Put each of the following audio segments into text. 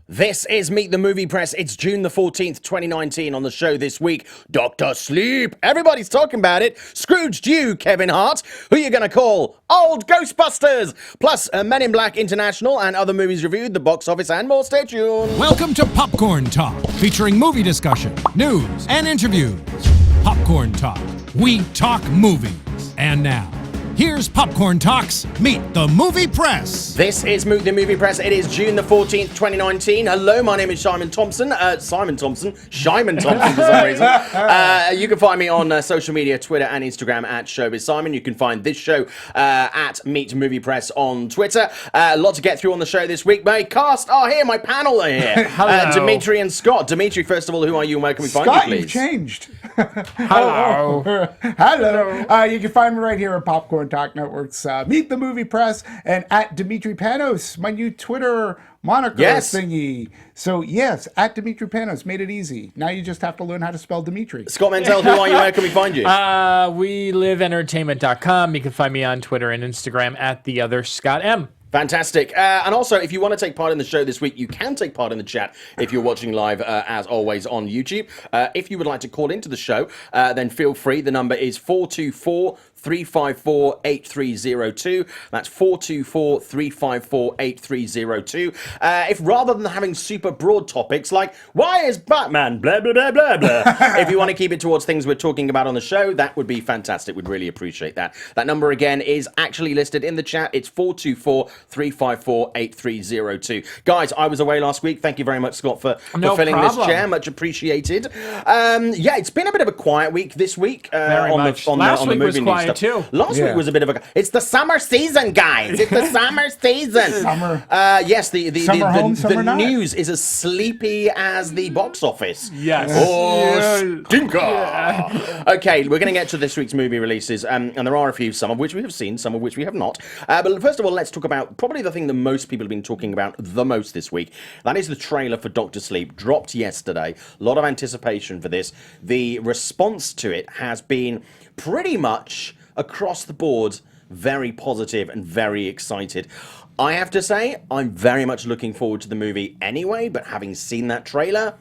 This is Meet the Movie Press. It's June the 14th, 2019. On the show this week, Dr. Sleep. Everybody's talking about it. Scrooged you, Kevin Hart. Who you going to call? Old Ghostbusters. Plus, Men in Black International and other movies reviewed, the box office, and more. Stay tuned. Welcome to Popcorn Talk, featuring movie discussion, news, and interviews. Popcorn Talk. We talk movies. And now, here's Popcorn Talk's Meet the Movie Press. This is Meet the Movie Press. It is June the 14th, 2019. Hello, my name is Shimon Thompson. Shimon Thompson for some reason. You can find me on social media, Twitter and Instagram at Showbiz Simon. You can find this show at Meet the Movie Press on Twitter. A lot to get through on the show this week. My cast are here, my panel are here. Dimitri and Scott. Dimitri, first of all, who are you and where can we find you, please? You've changed. Hello. Hello. You can find me right here at Popcorn Talk Network's Meet the Movie Press and at Demetri Panos, my new Twitter moniker thingy. So yes, at Demetri Panos, made it easy. Now you just have to learn how to spell Dimitri. Scott Menzel, who are you? Where can we find you? We live entertainment.com. You can find me on Twitter and Instagram at the other Scott M. Fantastic. And also, if you want to take part in the show this week, you can take part in the chat if you're watching live, as always, on YouTube. If you would like to call into the show, then feel free. The number is 424-354-8302. That's 424-354-8302. If rather than having super broad topics like, why is Batman blah, blah, blah, blah, blah, if you want to keep it towards things we're talking about on the show, that would be fantastic. We'd really appreciate that. That number, again, is actually listed in the chat. It's 424-354-8302. Guys, I was away last week. Thank you very much, Scott, for filling this chair. Much appreciated. Yeah, it's been a bit of a quiet week this week. Last week was quiet too. Last week was a bit of a... It's the summer season, guys. It's the summer season. Summer. Yes, the news is as sleepy as the box office. Yes. Oh, stinker. Yeah. Okay, we're going to get to this week's movie releases, and there are a few, some of which we have seen, some of which we have not. But first of all, let's talk about probably the thing that most people have been talking about the most this week. That is the trailer for Dr. Sleep, dropped yesterday. A lot of anticipation for this. The response to it has been pretty much across the board very positive and very excited. I have to say, I'm very much looking forward to the movie anyway, but having seen that trailer,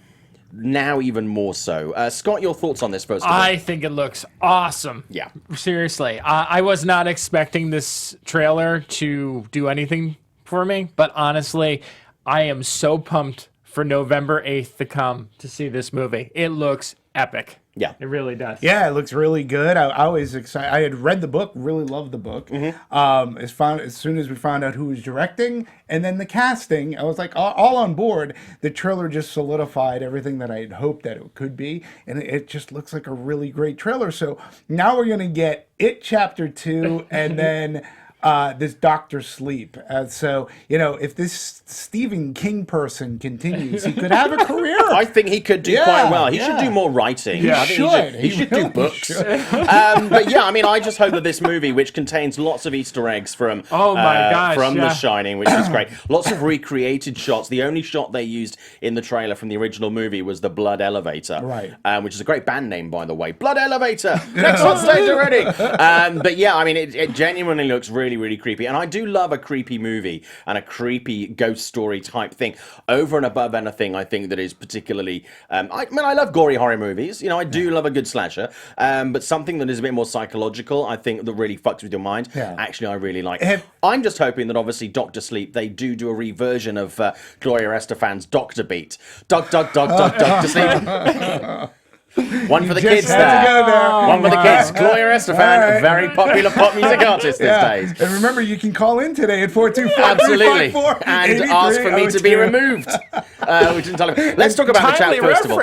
now even more so. Scott, your thoughts on this first of all? I think it looks awesome. Yeah. Seriously. I was not expecting this trailer to do anything for me, but honestly, I am so pumped for November 8th to come to see this movie. It looks epic. Yeah. It really does. Yeah, it looks really good. I was excited. I had read the book, really loved the book. As soon as we found out who was directing and then the casting, I was like all on board. The trailer just solidified everything that I had hoped that it could be. And it just looks like a really great trailer. So now we're going to get It Chapter 2 and then... this Dr. Sleep. So, if this Stephen King person continues, he could have a career. I think he could do quite well. He should do more writing. He should do books. But yeah, I mean, I just hope that this movie, which contains lots of Easter eggs from The Shining, which is great, lots of recreated shots. The only shot they used in the trailer from the original movie was the Blood Elevator, right? Which is a great band name, by the way. Blood Elevator. Next on stage already. But yeah, I mean, it genuinely looks really, really creepy. And I do love a creepy movie and a creepy ghost story type thing over and above anything I think that is particularly... I love gory horror movies. I do love a good slasher. But something that is a bit more psychological, I think, that really fucks with your mind. Yeah. Actually, I really like. I'm just hoping that obviously Dr. Sleep, they do a reversion of Gloria Estefan's Doctor Beat. Dr. Sleep. One for the kids there. One for the kids. Gloria Estefan, a very popular pop music artist these days. And remember, you can call in today at 424-354-8302. Absolutely. And ask for me to be removed. Let's talk about the chat first of all.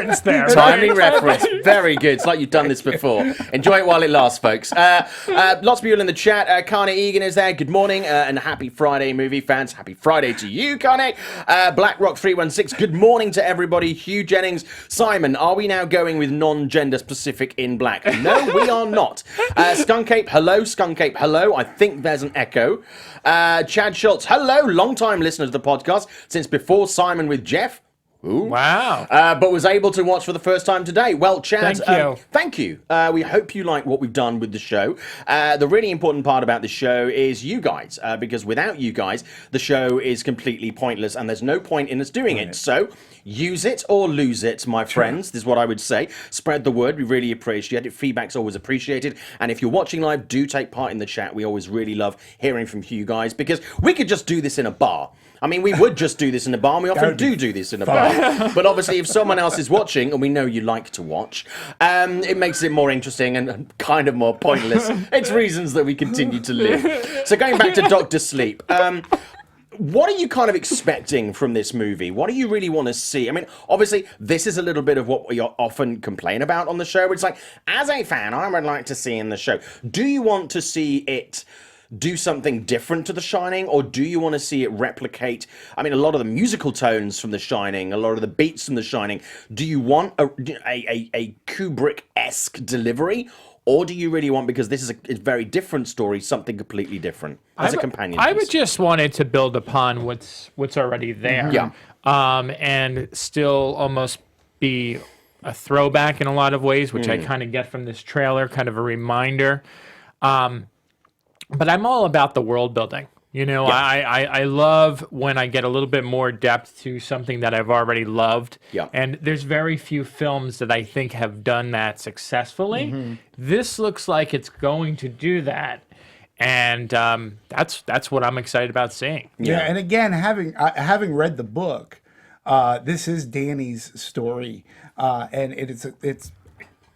Timely reference. Very good. It's like you've done this before. Enjoy it while it lasts, folks. Lots of people in the chat. Carne Egan is there. Good morning. And happy Friday, movie fans. Happy Friday to you, Carne. Blackrock316. Good morning to everybody. Hugh Jennings. Simon, are we now going with non-gender specific in black? No, we are not. Skunkape, hello. Skunkape, hello. I think there's an echo. Chad Schultz, hello. Long-time listener to the podcast since before Simon with Jeff. Wow. But was able to watch for the first time today. Well, Chad, Thank you. thank you. We hope you like what we've done with the show. The really important part about the show is you guys, because without you guys, the show is completely pointless, and there's no point in us doing it. So use it or lose it, my friends. This is what I would say. Spread the word. We really appreciate it. Feedback's always appreciated. And if you're watching live, do take part in the chat. We always really love hearing from you guys, because we could just do this in a bar. I mean, we would just do this in a bar, and we often do this in a bar. But obviously, if someone else is watching, and we know you like to watch, it makes it more interesting and kind of more pointless. It's reasons that we continue to live. So going back to Dr. Sleep, what are you kind of expecting from this movie? What do you really want to see? I mean, obviously, this is a little bit of what we often complain about on the show. It's like, as a fan, I would like to see in the show. Do you want to see it do something different to The Shining, or do you want to see it replicate, I mean, a lot of the musical tones from The Shining, a lot of the beats from The Shining? Do you want a Kubrick-esque delivery, or do you really want, because this is a very different story, something completely different as a companion piece? I would just want it to build upon what's already there. Yeah. And still almost be a throwback in a lot of ways, which I kind of get from this trailer, kind of a reminder. But I'm all about the world building. You know, I love when I get a little bit more depth to something that I've already loved. Yeah. And there's very few films that I think have done that successfully. This looks like it's going to do that. And that's what I'm excited about seeing. Yeah, and again, having read the book, this is Danny's story, and it's.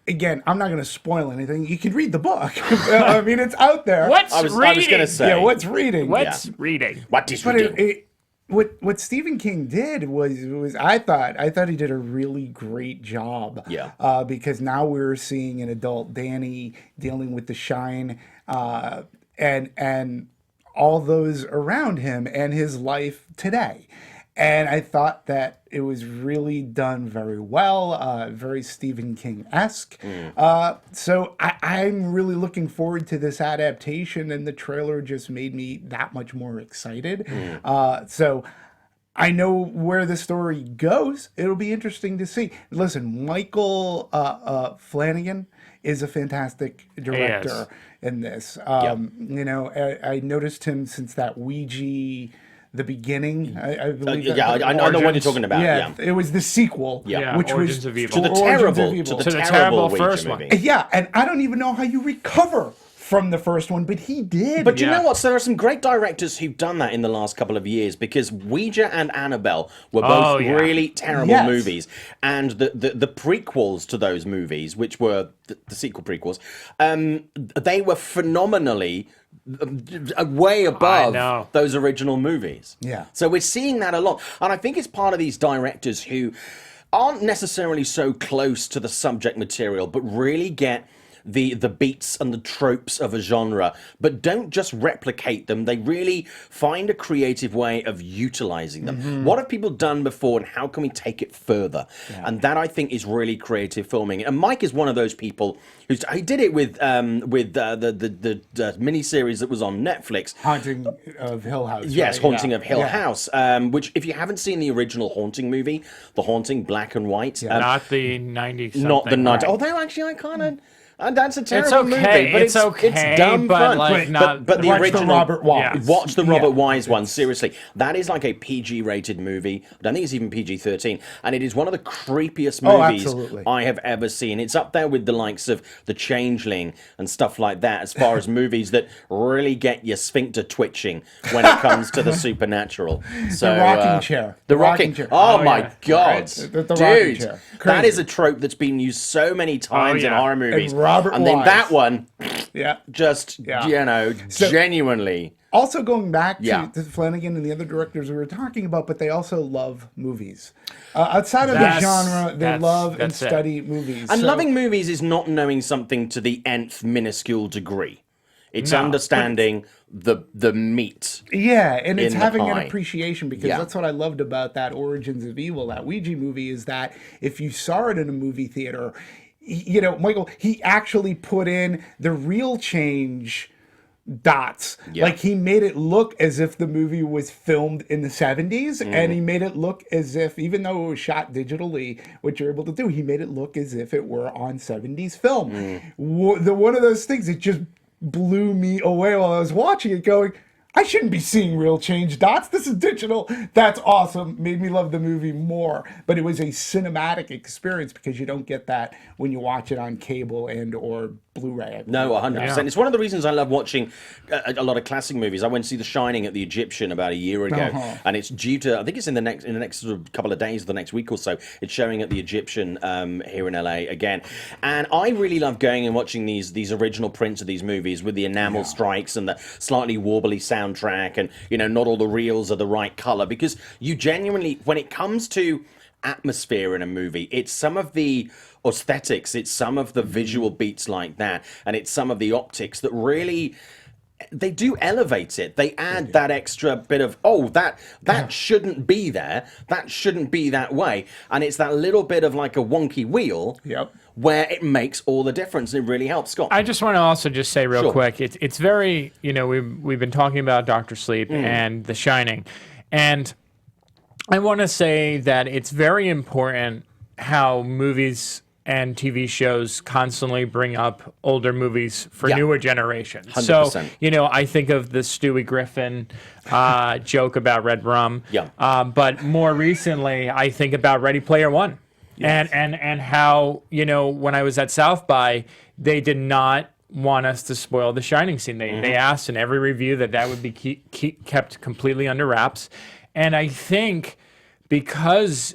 Again, I'm not going to spoil anything. You can read the book. I mean, it's out there. I was going to say. Yeah, what's reading? What's reading? What is reading? What Stephen King did was I thought he did a really great job. Yeah. Because now we're seeing an adult Danny dealing with the shine, and all those around him and his life today. And I thought that it was really done very well, very Stephen King-esque. So I'm really looking forward to this adaptation, and the trailer just made me that much more excited. So I know where the story goes. It'll be interesting to see. Listen, Michael Flanagan is a fantastic director in this. You know, I noticed him since that Ouija... The beginning, I believe. I know what you're talking about. Yeah, it was the sequel, which Origins was of Evil. to the terrible first movie. one. Yeah, and I don't even know how you recover from the first one, but he did. But you know what? So there are some great directors who've done that in the last couple of years, because Ouija and Annabelle were both really terrible movies, and the prequels to those movies, which were the sequel prequels, they were phenomenally way above those original movies. Yeah. So we're seeing that a lot. And I think it's part of these directors who aren't necessarily so close to the subject material, but really get the beats and the tropes of a genre, but don't just replicate them. They really find a creative way of utilizing them. What have people done before, and how can we take it further? And that, I think, is really creative filming. And Mike is one of those people he did it with the miniseries that was on Netflix, Haunting of Hill House. Yes, right? Haunting of Hill House. Which, if you haven't seen the original Haunting movie, The Haunting, black and white, not the 90s. not the 90s. Although actually, I kind of. That's a terrible movie, but it's dumb but fun. like but the watch original the Robert Wise. Watch the Robert Wise one. Seriously, that is like a PG-rated movie. I don't think it's even PG-13, and it is one of the creepiest movies I have ever seen. It's up there with the likes of The Changeling and stuff like that, as far as movies that really get your sphincter twitching when it comes to the supernatural. So, the rocking chair. The rocking chair. Oh my God, the dude, rocking chair. That is a trope that's been used so many times in horror movies. And then that one, just, genuinely. Also going back to Flanagan and the other directors we were talking about, but they also love movies. Outside of the genre, they love and study movies. And loving movies is not knowing something to the nth minuscule degree. It's understanding the meat. Yeah, and it's having an appreciation, because that's what I loved about that Origins of Evil, that Ouija movie, is that if you saw it in a movie theater, you know, Michael, he actually put in the real change dots. Yeah. Like he made it look as if the movie was filmed in the 70s, Mm-hmm. and he made it look as if, even though it was shot digitally, what you're able to do, he made it look as if it were on 70s film. One of those things that just blew me away while I was watching it, going, I shouldn't be seeing real change dots. This is digital. That's awesome. Made me love the movie more. But it was a cinematic experience because you don't get that when you watch it on cable and or Blu-ray. No, 100%. Yeah. It's one of the reasons I love watching a lot of classic movies. I went to see The Shining at the Egyptian about a year ago, and it's due to, I think it's in the next sort of couple of days, the next week or so. It's showing at the Egyptian here in LA again, and I really love going and watching these original prints of these movies with the enamel strikes and the slightly warbly soundtrack, and not all the reels are the right color, because you genuinely, when it comes to atmosphere in a movie, it's some of the aesthetics, it's some of the visual beats like that, and it's some of the optics that really, they do elevate it. They add that extra bit of, that shouldn't be there, that shouldn't be that way, and it's that little bit of like a wonky wheel where it makes all the difference, and it really helps. Scott, I just want to also just say real Sure. quick, it's very, we've been talking about Dr. Sleep and The Shining, and I want to say that it's very important how movies and TV shows constantly bring up older movies for newer generations. 100%. So, I think of the Stewie Griffin joke about Red Rum. But more recently, I think about Ready Player One. Yes. And how, when I was at South by, they did not want us to spoil the Shining scene. They asked in every review that would be kept completely under wraps. And I think because,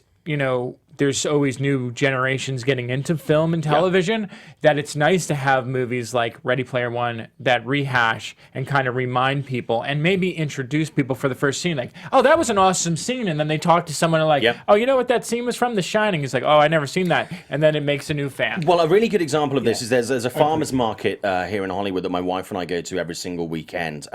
there's always new generations getting into film and television, that it's nice to have movies like Ready Player One that rehash and kind of remind people and maybe introduce people for the first scene. Like, oh, that was an awesome scene. And then they talk to someone like, oh, you know what that scene was from? The Shining. It's like, oh, I never seen that. And then it makes a new fan. Well, a really good example of this is there's a farmer's market here in Hollywood that my wife and I go to every single weekend.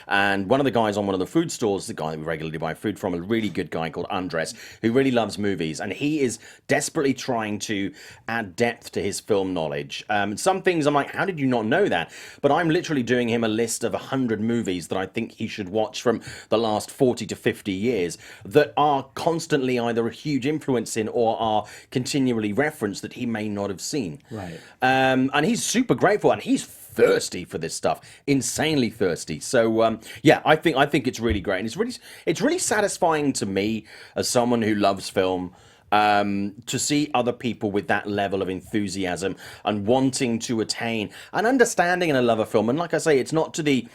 And one of the guys on one of the food stores, the guy that we regularly buy food from, a really good guy called Andres, who really loves movies. And he is desperately trying to add depth to his film knowledge. Some things I'm like, how did you not know that? But I'm literally doing him a list of 100 movies that I think he should watch from the last 40 to 50 years that are constantly either a huge influence in or are continually referenced that he may not have seen. Right. And he's super grateful, and he's thirsty for this stuff, insanely thirsty. So I think it's really great, and it's really satisfying to me as someone who loves film, to see other people with that level of enthusiasm and wanting to attain an understanding and a love of film. And like I say, it's not to the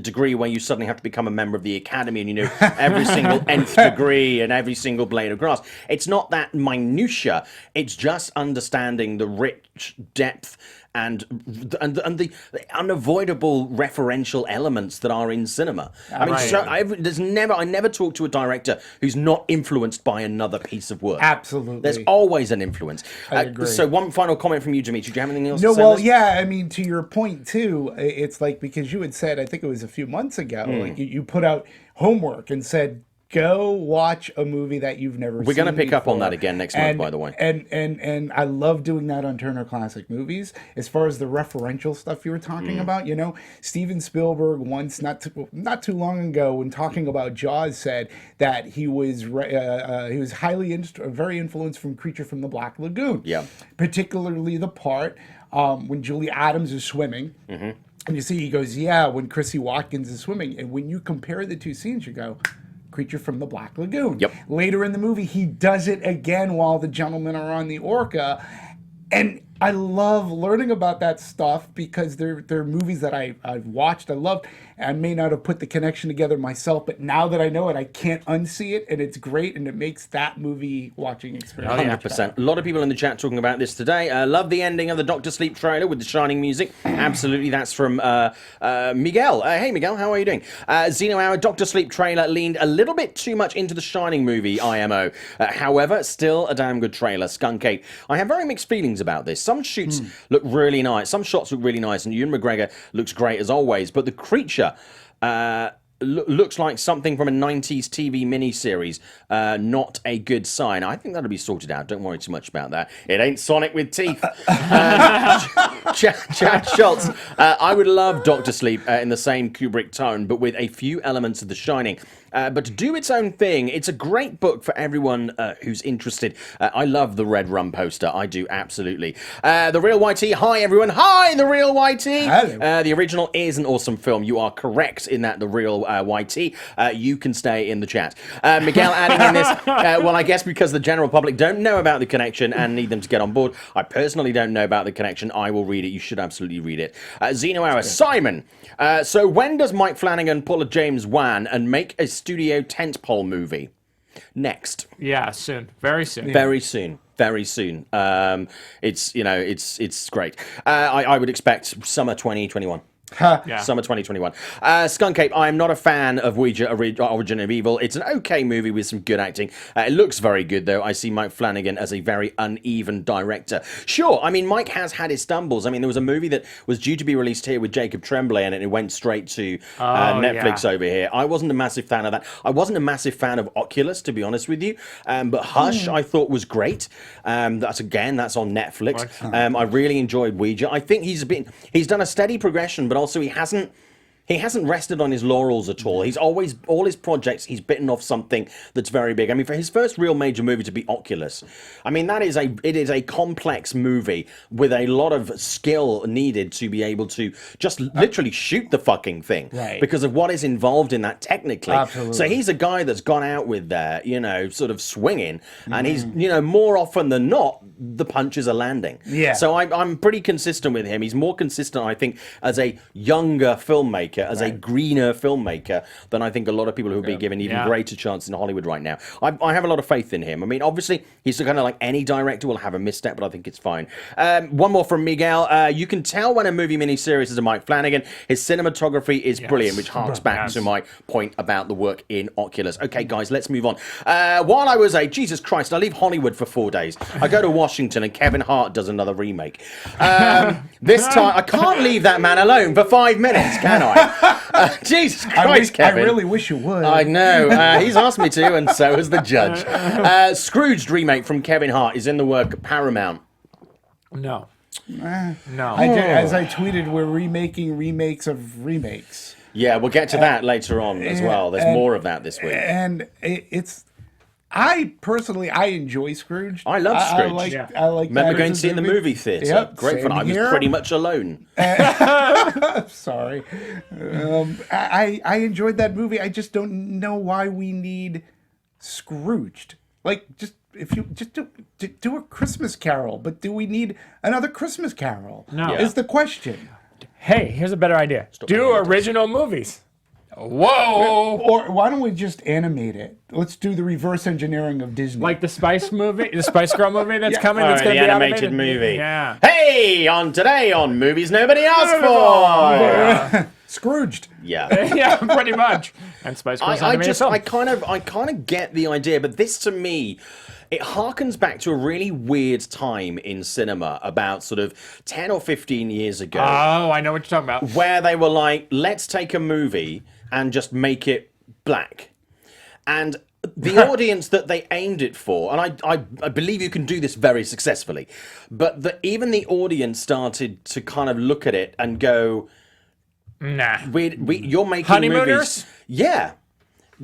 degree where you suddenly have to become a member of the Academy and every single nth degree and every single blade of grass. It's not that minutia. It's just understanding the rich depth and the unavoidable referential elements that are in cinema. I mean, I never talk to a director who's not influenced by another piece of work. Absolutely. There's always an influence. I agree. So one final comment from you, Demetri. Do you have anything else No, to say? well, yeah, I mean, to your point, too, it's like, because you had said, I think it was a few months ago, like you put out homework and said, go watch a movie that you've never seen. We're going to pick up on before. that again next month, by the way. And I love doing that on Turner Classic Movies. As far as the referential stuff you were talking about, Steven Spielberg once, not too long ago, when talking about Jaws, said that he was very influenced from Creature from the Black Lagoon. Yeah. Particularly the part when Julie Adams is swimming. And you see, he goes, when Chrissy Watkins is swimming. And when you compare the two scenes, you go, Creature from the Black Lagoon. Yep. Later in the movie, he does it again while the gentlemen are on the Orca. And I love learning about that stuff because they're movies that I've watched, I loved. I may not have put the connection together myself, but now that I know it, I can't unsee it, and it's great, and it makes that movie watching experience. 100%. A lot of people in the chat talking about this today. Love the ending of the Dr. Sleep trailer with the Shining music. Absolutely, that's from Miguel. Hey, Miguel, how are you doing? Zeno Hour, Dr. Sleep trailer leaned a little bit too much into the Shining movie, IMO. However, still a damn good trailer. Skunk 8. I have very mixed feelings about this. Some shoots look really nice. Some shots look really nice, and Ewan McGregor looks great as always, but the creature looks like something from a 90s TV miniseries. Not a good sign. I think that'll be sorted out. Don't worry too much about that. It ain't Sonic with teeth. Chad Schultz. I would love Doctor Sleep in the same Kubrick tone, but with a few elements of The Shining. But to do its own thing, it's a great book for everyone who's interested. I love the Red Rum poster. I do, absolutely. The Real YT. Hi, everyone. Hi, The Real YT. Hello. The original is an awesome film. You are correct in that, The Real YT. You can stay in the chat. Miguel adding in this, well, I guess because the general public don't know about the connection and need them to get on board. I personally don't know about the connection. I will read it. You should absolutely read it. Zeno Hour. Simon. So when does Mike Flanagan pull a James Wan and make a studio tentpole movie? Next. Yeah, soon. Very soon. Very soon. Very soon. It's great. I would expect summer 2021. Yeah. Summer 2021. Skunk Ape, I am not a fan of Ouija Origin of Evil. It's an okay movie with some good acting. It looks very good, though. I see Mike Flanagan as a very uneven director. Sure, I mean, Mike has had his stumbles. I mean, there was a movie that was due to be released here with Jacob Tremblay, and it went straight to Netflix over here. I wasn't a massive fan of that. I wasn't a massive fan of Oculus, to be honest with you. But Hush, I thought was great. That's on Netflix. I really enjoyed Ouija. I think he's done a steady progression, but also he hasn't rested on his laurels at all. He's always, all his projects, he's bitten off something that's very big. I mean, for his first real major movie to be Oculus, I mean, it is a complex movie with a lot of skill needed to be able to just literally shoot the fucking thing. Right. Because of what is involved in that technically. Absolutely. So he's a guy that's gone out with sort of swinging, and he's, more often than not, the punches are landing. Yeah. So I'm pretty consistent with him. He's more consistent, I think, as a younger filmmaker, as a greener filmmaker, than I think a lot of people who would be given even greater chance in Hollywood right now. I have a lot of faith in him. I mean, obviously, he's kind of like any director will have a misstep, but I think it's fine. One more from Miguel. You can tell when a movie miniseries is a Mike Flanagan. His cinematography is brilliant, which harks back to my point about the work in Oculus. Okay, guys, let's move on. While I was Jesus Christ, I leave Hollywood for 4 days. I go to Washington and Kevin Hart does another remake. This time, I can't leave that man alone for 5 minutes, can I? Jesus Christ, Kevin. I really wish you would. I know. He's asked me to, and so has the judge. Scrooged remake from Kevin Hart is in the work at Paramount. No. No. As I tweeted, we're remaking remakes of remakes. Yeah, we'll get to that later on as well. There's more of that this week. And I personally enjoy Scrooge. I love Scrooge. I like Remember that going as to see it in the movie. movie theatre. Yep, Great fun. same I was here. pretty much alone. Sorry. I enjoyed that movie. I just don't know why we need Scrooged. Like, if you just do a Christmas Carol, but do we need another Christmas Carol? No. Is the question. Hey, here's a better idea. Do original movies. Whoa! Or why don't we just animate it? Let's do the reverse engineering of Disney. Like the Spice movie, the Spice Girl movie that's coming. Oh, That's going the to be animated animated. movie. Yeah. Hey, today on Movies Nobody Asked For. Scrooged. Yeah. Yeah, pretty much. And Spice Girls animated film. I kind of get the idea, but this to me, it harkens back to a really weird time in cinema about sort of 10 or 15 years ago. Oh, I know what you're talking about. Where they were like, let's take a movie and just make it black. And the audience that they aimed it for, and I believe you can do this very successfully, but even the audience started to kind of look at it and go, Nah. you're making Honeymooners? movies. Yeah.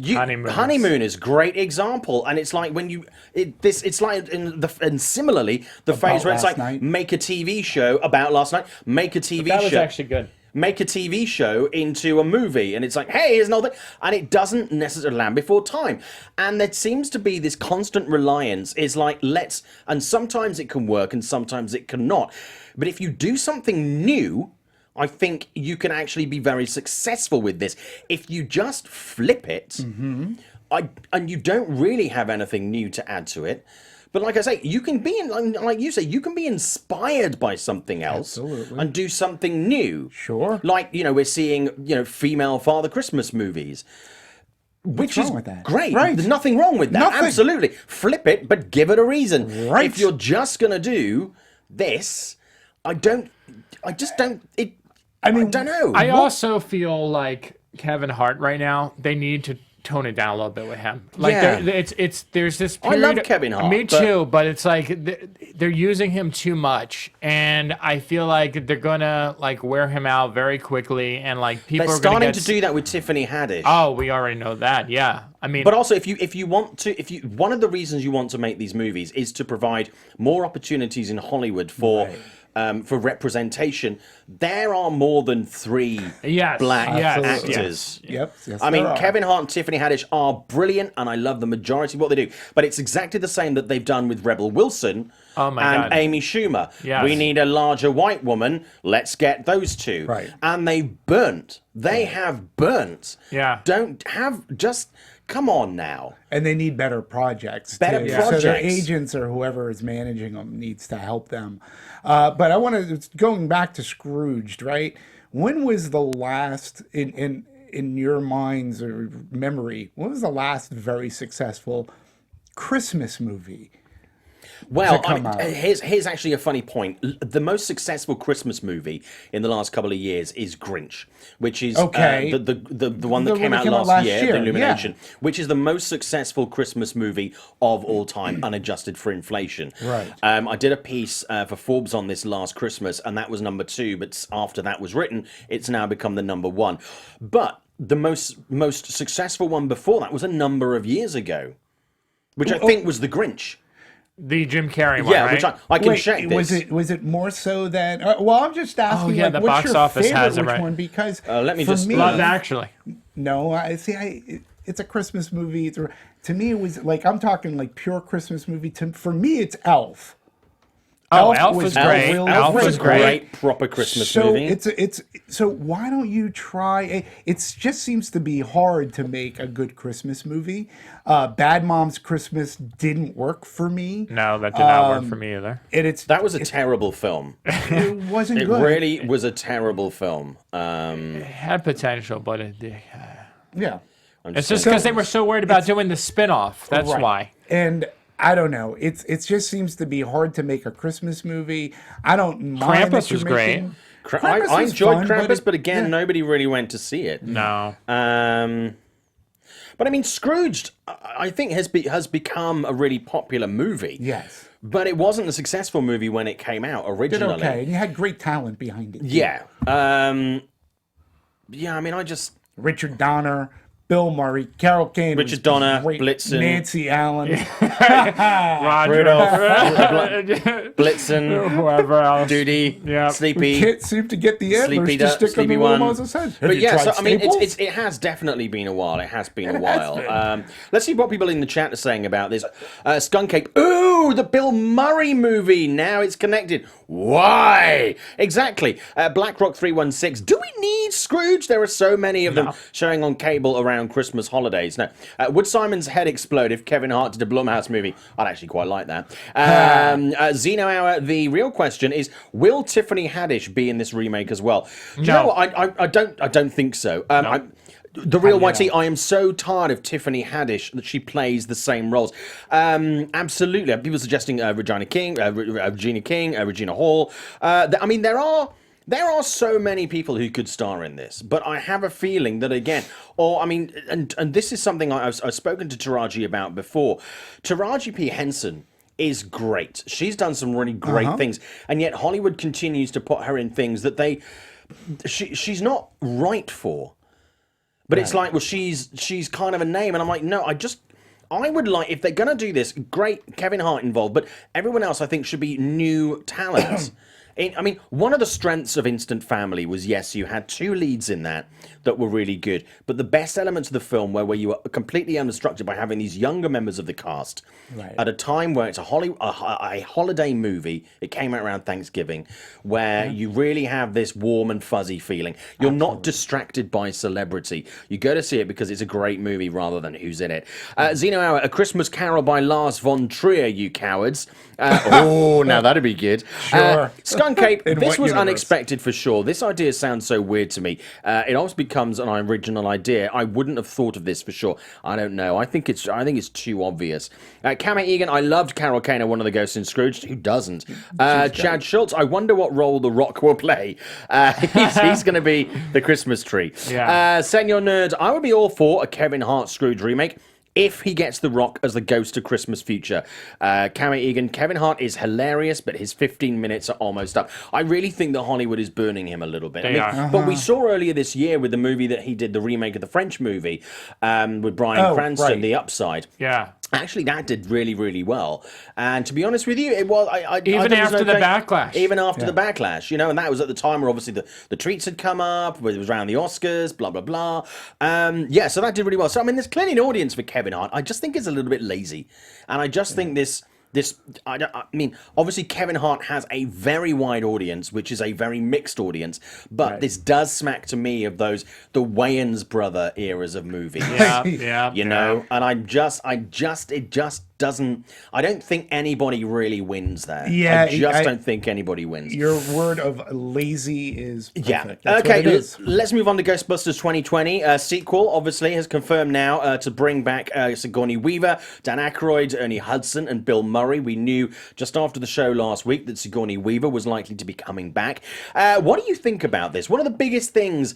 Honeymooners. Great example, and it's like when it's like and similarly the phase where it's like Last Night. make a TV show about last night, make a TV That was show, actually good. make a TV show into a movie, and it's like, hey, here's another thing, and it doesn't necessarily land before time, and there seems to be this constant reliance is like and sometimes it can work and sometimes it cannot, but if you do something new, I think you can actually be very successful with this. If you just flip it, and you don't really have anything new to add to it, but like I say, you can be like you say, you can be inspired by something else and do something new. Sure. Like, we're seeing, female Father Christmas movies. Which wrong is with that? great. Right. There's nothing wrong with that. Nothing. Absolutely. Flip it, but give it a reason. Right. If you're just going to do this, I don't know. I also feel like Kevin Hart right now, they need to tone it down a little bit with him. Like Yeah. there's this I period, love Kevin Hart, Me but- too, but it's like they're using him too much, and I feel like they're gonna like wear him out very quickly, and like people They're are gonna starting get to do that with Tiffany Haddish. Oh, we already know that. Yeah. I mean, But also, if you want to, one of the reasons you want to make these movies is to provide more opportunities in Hollywood for representation. There are more than 3 Yes, black yes, actors. Yep. Yes, I mean, there are. Kevin Hart and Tiffany Haddish are brilliant, and I love the majority of what they do. But it's exactly the same that they've done with Rebel Wilson Oh my and God. Amy Schumer. Yes. We need a larger white woman. Let's get those two. Right. And they burnt. They have burnt. Yeah. Don't have just. Come on now. And they need better projects. Better too. So their projects. agents or whoever is managing them needs to help them. But I want to, going back to Scrooged, right? When was the last, in your minds or memory, when was the last very successful Christmas movie? Well, come out. here's actually a funny point. The most successful Christmas movie in the last couple of years is Grinch, which is Okay. the one that The came one out that came out last last year, year, the Illumination, which is the most successful Christmas movie of all time, unadjusted for inflation. Right. I did a piece for Forbes on this last Christmas, and that was number 2. But after that was written, it's now become the number 1. But the most successful one before that was a number of years ago, which I think was the Grinch. the Jim Carrey one, Yeah, right? which I can Wait, check this. was it more so than? Well, I'm just asking. yeah, like, the what's box your office favorite, has it, which right. one? Because Let me for just- me, Love Actually. no, I see. It's a Christmas movie. To me, it was like I'm talking like pure Christmas movie. For me, it's Elf. Oh, Elf was great. really Elf was great. Proper Christmas So movie. it's so why don't you try? It just seems to be hard to make a good Christmas movie. Bad Moms Christmas didn't work for me. No, that did not work for me either. That was a terrible film. It wasn't It good. really was a terrible film. It had potential, but Yeah. it's just because they were so worried about doing the spin-off. That's Right. why. And I don't know. It just seems to be hard to make a Christmas movie. I don't mind. Krampus that you're was great. making- I Krampus was enjoyed fun, Krampus, but again, yeah. nobody really went to see it. No. But I mean, Scrooged, I think has become a really popular movie. Yes. But it wasn't a successful movie when it came out Did originally. okay, and you had great talent behind it. Yeah. Yeah. I mean, I just. Richard Donner, Bill Murray, Carol Kane, Richard was Donner, great, Blitzen. Nancy Allen. Roger. Blitzen, Whoever else. Duty, Yeah. Sleepy. Kit soup to get the antlers Sleepy to stick on Sleepy the little one. Moses head. Have But you yeah, tried so I mean, Staples? it has definitely been a while. It has been a has while. been. Let's see what people in the chat are saying about this. Skunk Ape. Ooh, the Bill Murray movie. Now it's connected. Why? Exactly. BlackRock 316. Do we need Scrooge? There are so many of them showing on cable around Christmas holidays. No. Would Simon's head explode if Kevin Hart did a Blumhouse movie? I'd actually quite like that. Xeno Hour. The real question is: will Tiffany Haddish be in this remake as well? Do you know what? I don't think so. The real YT, I am so tired of Tiffany Haddish that she plays the same roles. Absolutely. People suggesting Regina King, Regina Hall. I mean, there are so many people who could star in this, but I have a feeling that and this is something I've spoken to Taraji about before. Taraji P. Henson is great. She's done some really great things, and yet Hollywood continues to put her in things that she's not right for. But it's like, well, she's kind of a name, and I'm like, no, I would like, if they're gonna do this, great, Kevin Hart involved, but everyone else I think should be new talent. I mean, one of the strengths of Instant Family was, yes, you had 2 leads in that were really good, but the best elements of the film were where you were completely undistracted by having these younger members of the cast at a time where it's a holiday movie. It came out around Thanksgiving, where you really have this warm and fuzzy feeling. You're not distracted by celebrity. You go to see it because it's a great movie rather than who's in it. Xeno Hour, A Christmas Carol by Lars von Trier, you cowards. Now that'd be good. Sure. Skunk Sean Cape, In this what was universe? unexpected for sure. This idea sounds so weird to me. It almost becomes an original idea. I wouldn't have thought of this for sure. I don't know. I think it's too obvious. Cameron Egan, I loved Carol Kane, one of the ghosts in Scrooged. Who doesn't? Chad Schultz, I wonder what role The Rock will play. He's going to be the Christmas tree. Yeah. Senor Nerd, I would be all for a Kevin Hart Scrooge remake if he gets The Rock as the ghost of Christmas future. Cameron Egan, Kevin Hart is hilarious, but his 15 minutes are almost up. I really think that Hollywood is burning him a little bit. They are. But we saw earlier this year with the movie that he did, the remake of the French movie with Bryan Cranston, right. The Upside. Yeah. Actually, that did really, really well. And to be honest with you, it was... Even after the backlash. Even after the backlash, and that was at the time where obviously the treats had come up, it was around the Oscars, blah, blah, blah. So that did really well. So, I mean, there's clearly an audience for Kevin Hart. I just think it's a little bit lazy. And I just think I mean, obviously Kevin Hart has a very wide audience, which is a very mixed audience, but this does smack to me of the Wayans brother eras of movies. Yeah. And it just doesn't, I don't think anybody really wins there. Yeah, I don't think anybody wins. Your word of lazy is perfect. Yeah. That's what Okay, it is. let's move on to Ghostbusters 2020. Sequel, obviously, has confirmed now to bring back Sigourney Weaver, Dan Aykroyd, Ernie Hudson, and Bill Murray. We knew just after the show last week that Sigourney Weaver was likely to be coming back. What do you think about this? One of the biggest things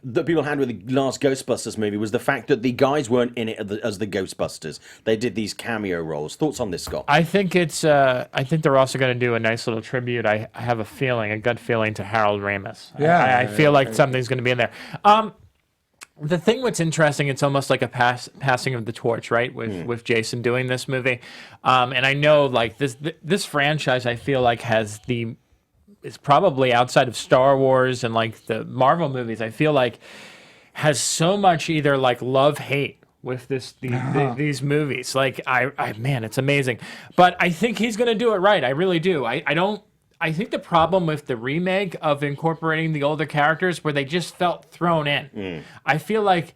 that people had with the last Ghostbusters movie was the fact that the guys weren't in it as the Ghostbusters. They did these cameo roles. Thoughts on this, Scott? I think it's. I think they're also going to do a nice little tribute. I have a gut feeling to Harold Ramis. Yeah, I feel like something's going to be in there. The thing what's interesting, it's almost like a passing of the torch, right? With Jason doing this movie, and I know like this franchise, I feel like is probably outside of Star Wars and like the Marvel movies, I feel like has so much either like love-hate with these movies. Like man, it's amazing. But I think he's gonna do it right. I really do. I think the problem with the remake of incorporating the older characters where they just felt thrown in. I feel like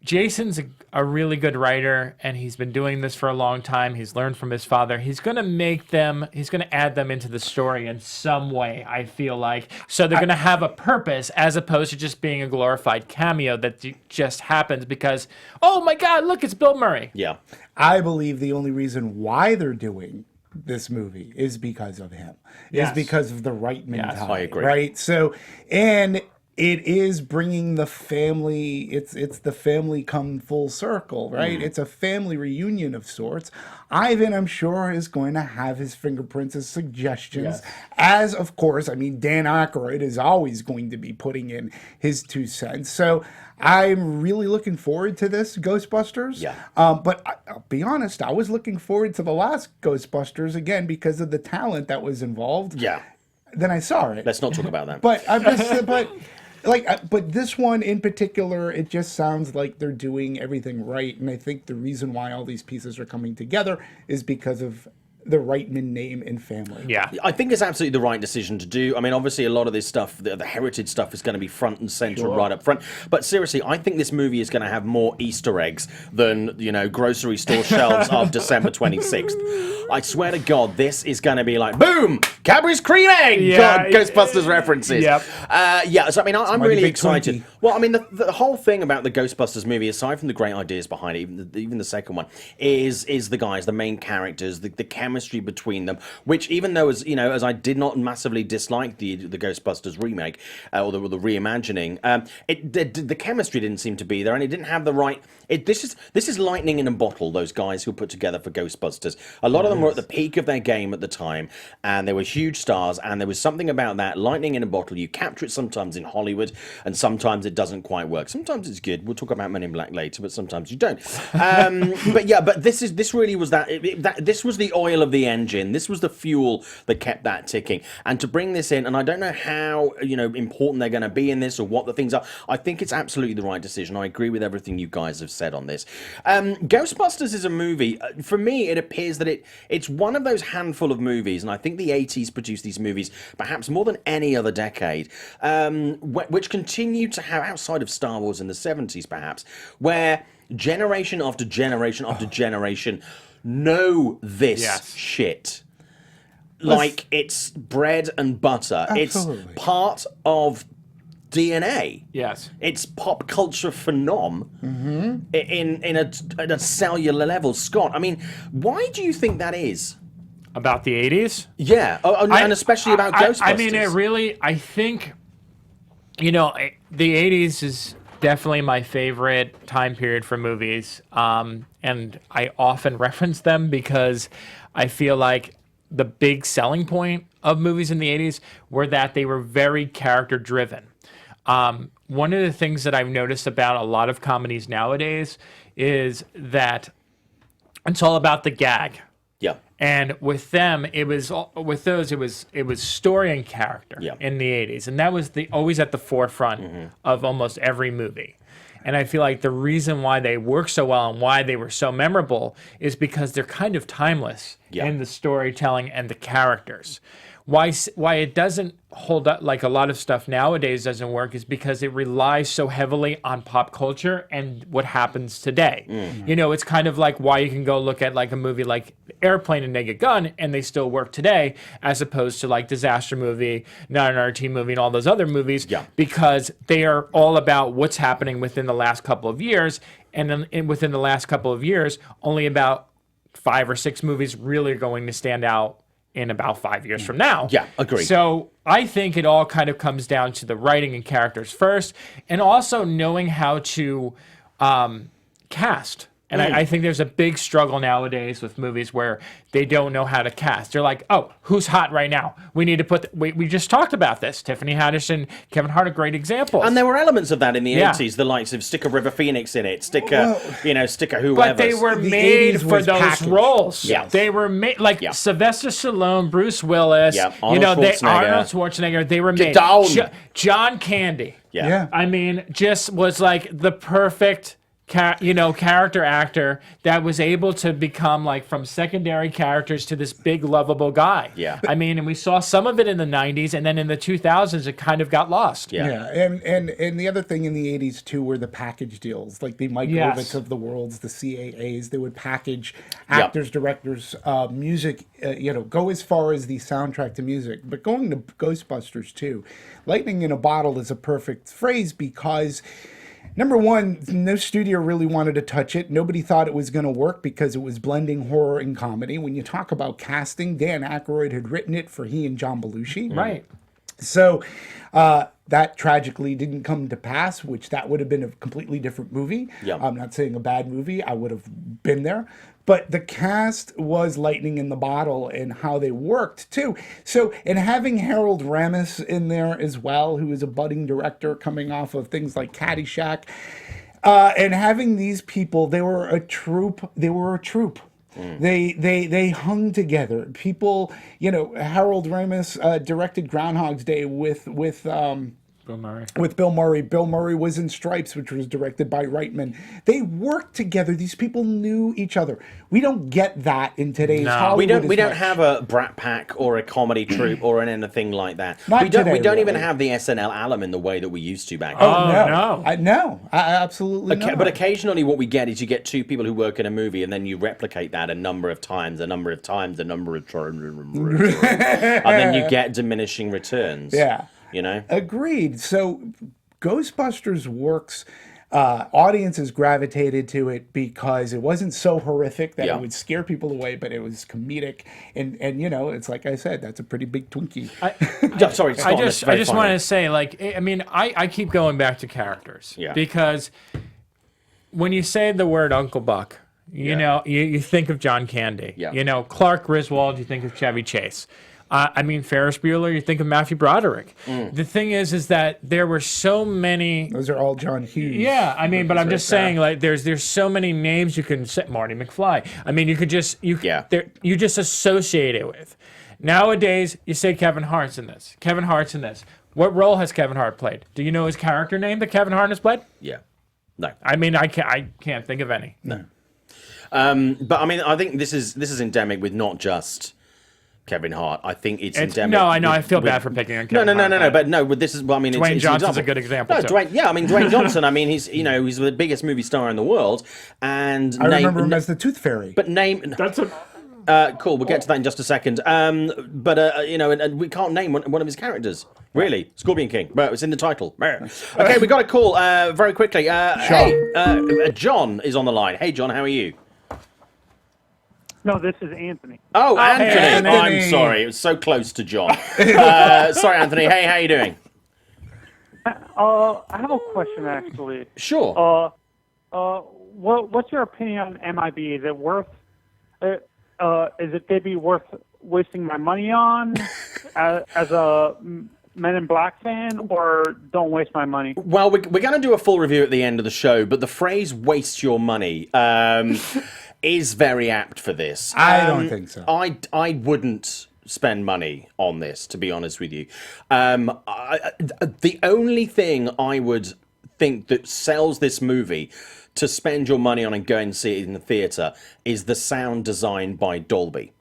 Jason's a really good writer, and he's been doing this for a long time. He's learned from his father. He's going to add them into the story in some way, I feel like. So they're going to have a purpose as opposed to just being a glorified cameo that just happens because, oh my God, look, it's Bill Murray. Yeah. I believe the only reason why they're doing this movie is because of him. Yes. Is because of the right mentality. I agree. Right? So, and it is bringing the family, it's the family come full circle, right? It's a family reunion of sorts. Ivan, I'm sure, is going to have his fingerprints, his suggestions, as, of course, I mean, Dan Aykroyd is always going to be putting in his 2 cents. So I'm really looking forward to this Ghostbusters. Yeah. But I'll be honest, I was looking forward to the last Ghostbusters, again, because of the talent that was involved. Yeah. Then I saw it. Let's not talk about that. But I'm just, but this one in particular, it just sounds like they're doing everything right, and I think the reason why all these pieces are coming together is because of the Reitman name and family. Yeah. I think it's absolutely the right decision to do. I mean, obviously, a lot of this stuff, the heritage stuff, is going to be front and center right up front. But seriously, I think this movie is going to have more Easter eggs than, grocery store shelves of December 26th. I swear to God, this is going to be like, boom, Cadbury's cream egg, Ghostbusters references. Yep. So I mean, I'm really big excited. Twinkie. Well, I mean, the whole thing about the Ghostbusters movie, aside from the great ideas behind it, even the second one, is the guys, the main characters, the chemistry between them. Which, even though as I did not massively dislike the Ghostbusters remake or the reimagining, the chemistry didn't seem to be there, and it didn't have the right. This is lightning in a bottle. Those guys who put together for Ghostbusters, a lot of them were at the peak of their game at the time, and they were huge stars. And there was something about that lightning in a bottle. You capture it sometimes in Hollywood, and sometimes it doesn't quite work. Sometimes it's good. We'll talk about Men in Black later, but sometimes you don't. But this really was that. This was the oil of the engine. This was the fuel that kept that ticking. And to bring this in, and I don't know how important they're going to be in this or what the things are. I think it's absolutely the right decision. I agree with everything you guys have said on this. Ghostbusters is a movie. For me, it appears that it's one of those handful of movies, and I think the 80s produced these movies perhaps more than any other decade, which continue to have, outside of Star Wars in the 70s perhaps, where generation after generation after generation know this shit. like it's bread and butter. Absolutely. It's part of DNA. Yes. It's pop culture phenom in a cellular level. Scott, I mean, why do you think that is? About the 80s? Yeah, and especially about Ghostbusters. I mean, I think, the 80s is definitely my favorite time period for movies. And I often reference them because I feel like the big selling point of movies in the 80s were that they were very character driven. One of the things that I've noticed about a lot of comedies nowadays is that it's all about the gag. Yeah. And with them, it was story and character in the 80s. And that was always at the forefront of almost every movie. And I feel like the reason why they work so well and why they were so memorable is because they're kind of timeless in the storytelling and the characters. Why it doesn't hold up, like a lot of stuff nowadays doesn't work, is because it relies so heavily on pop culture and what happens today. It's kind of like why you can go look at like a movie like Airplane and Naked Gun and they still work today, as opposed to like Disaster Movie, Not Another Teen Movie, and all those other movies, because they are all about what's happening within the last couple of years. And then within the last couple of years, only about 5 or 6 movies really are going to stand out in about 5 years from now. Yeah, agreed. So I think it all kind of comes down to the writing and characters first, and also knowing how to cast. And I think there's a big struggle nowadays with movies where they don't know how to cast. They're like, oh, who's hot right now? We need to put... We just talked about this. Tiffany Haddish and Kevin Hart are great examples. And there were elements of that in the 80s, the likes of stick a River Phoenix in it, stick a whoever. But they were made for those packaged. roles. Yeah. They were made... Like Sylvester Stallone, Bruce Willis, Arnold Schwarzenegger, they were made. down. John Candy. Yeah. I mean, just was like the perfect... character actor that was able to become like from secondary characters to this big lovable guy. Yeah. I mean, and we saw some of it in the 90s, and then in the 2000s it kind of got lost. Yeah, and the other thing in the 80s too were the package deals, like the Mike Ovitz of the worlds, the CAAs. They would package actors, directors, music, go as far as the soundtrack to music. But going to Ghostbusters too, lightning in a bottle is a perfect phrase because, number one, no studio really wanted to touch it. Nobody thought it was going to work because it was blending horror and comedy. When you talk about casting, Dan Aykroyd had written it for he and John Belushi. Right. So that tragically didn't come to pass, which that would have been a completely different movie. Yeah. I'm not saying a bad movie. I would have been there. But the cast was lightning in the bottle and how they worked, too. So, and having Harold Ramis in there as well, who is a budding director coming off of things like Caddyshack, and having these people, they were a troupe. They hung together. People, Harold Ramis directed Groundhog's Day with Bill Murray. With Bill Murray. Bill Murray was in Stripes, which was directed by Reitman. They worked together. These people knew each other. We don't get that in today's Hollywood. We don't have a Brat Pack or a comedy troupe or anything like that. Not we don't today, even really. have the SNL alum in the way that we used to back then. No. I absolutely not. But occasionally what we get is you get 2 people who work in a movie and then you replicate that a number of times, and then you get diminishing returns. Yeah. Agreed. So Ghostbusters works. Audiences gravitated to it because it wasn't so horrific that it would scare people away, but it was comedic. And it's like I said, that's a pretty big Twinkie. I just want to say, I keep going back to characters. Yeah. Because when you say the word Uncle Buck, you think of John Candy. Yeah. Clark Griswold, you think of Chevy Chase. Ferris Bueller, you think of Matthew Broderick. The thing is that there were so many... Those are all John Hughes. Yeah, but I'm just saying, there's so many names you can say. Marty McFly. You just associate it with. Nowadays, you say Kevin Hart's in this. What role has Kevin Hart played? Do you know his character name that Kevin Hart has played? Yeah. No. I can't think of any. No. But I think this is endemic with not just Kevin Hart. I think it's endemic. No, I know. I feel bad for picking on Kevin Hart. No. But this is. Dwayne Johnson's a good example. No, Dwayne Johnson. He's he's the biggest movie star in the world, and I remember him as the Tooth Fairy. But name. That's a. Cool. We'll get to that in just a second. But you know, and we can't name one of his characters. Really, Scorpion King. But it's in the title. Okay, we got a call very quickly. Hey, John is on the line. Hey, John, how are you? No, this is Anthony. Oh, Anthony. Anthony. Oh, I'm sorry. It was so close to John. Sorry, Anthony. Hey, how you doing? I have a question actually. Sure. What's your opinion on MIB? Is it worth? Is it maybe worth wasting my money on as a Men in Black fan, or don't waste my money? Well, we're going to do a full review at the end of the show, but the phrase "waste your money" is very apt for this. I don't think so. I wouldn't spend money on this, to be honest with you. The only thing I would think that sells this movie to spend your money on and go and see it in the theatre is the sound design by Dolby.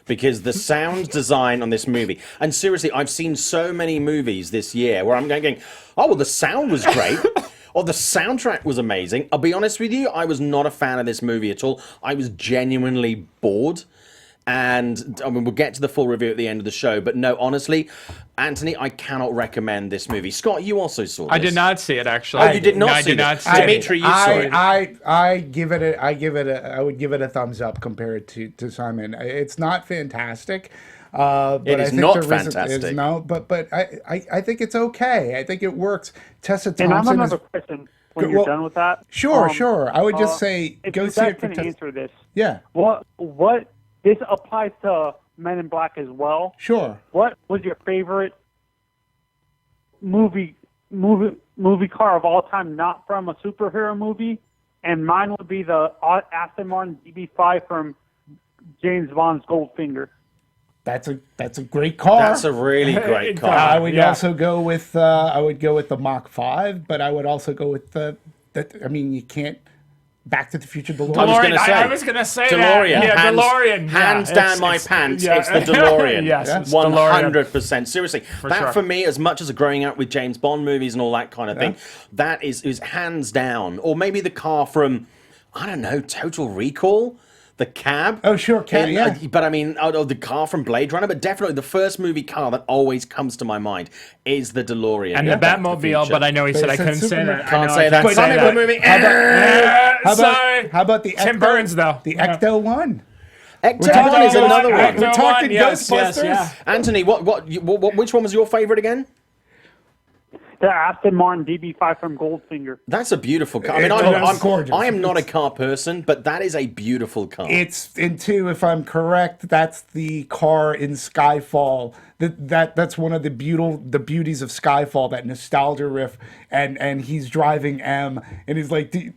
Because the sound design on this movie, and seriously, I've seen so many movies this year where I'm going, oh, well, the sound was great. Or the soundtrack was amazing. I'll be honest with you, I was not a fan of this movie at all. I was genuinely bored. And I mean, we'll get to the full review at the end of the show. But no, honestly, Anthony, I cannot recommend this movie. Scott, you also saw this. I did not see it, actually. Oh, you did not No, see I did it? not see it. Dimitri, you saw it. I would give it a thumbs up compared to Simon. It's not fantastic. But It is I think not there fantastic. But I think it's okay. I think it works. Tessa And I have Thompson another is question when Well, you're done with that. sure. I would just say if go you see guys it for can Tessa. answer this. Yeah, What this applies to Men in Black as well. sure. What was your favorite movie car of all time, not from a superhero movie? And mine would be the Aston Martin DB5 from James Bond's Goldfinger. That's a great car. That's a really great car. I would also go with the Mach 5, but I would also go with I mean, you can't. Back to the Future DeLorean. I was gonna say DeLorean. that. Yeah, hands, DeLorean. Hands Yeah, down it's- my it's- pants. yeah. It's the DeLorean. Yes, it's 100%. Seriously, that sure. for me, as much as growing up with James Bond movies and all that kind of thing, that is hands down. Or maybe the car from, I don't know, Total Recall. The cab. Oh, sure, cab, yeah. But I mean, the car from Blade Runner. But definitely the first movie car that always comes to my mind is the DeLorean. And the Batmobile, but I know he said I said couldn't say Superman. that. Can't I know say I that. couldn't Comic say book that. movie. Sorry. How about the Tim Ecto, Burns, though. The Ecto One. Ecto One is another one. We're talking Ghostbusters. Yeah. Anthony, which one was your favorite again? The Aston Martin DB5 from Goldfinger. That's a beautiful car. I mean, It's gorgeous. I am not a car person, but that is a beautiful car. It's into, if I'm correct, that's the car in Skyfall. That's one of the beauties of Skyfall, that nostalgia riff. And he's driving M, and he's like, "Do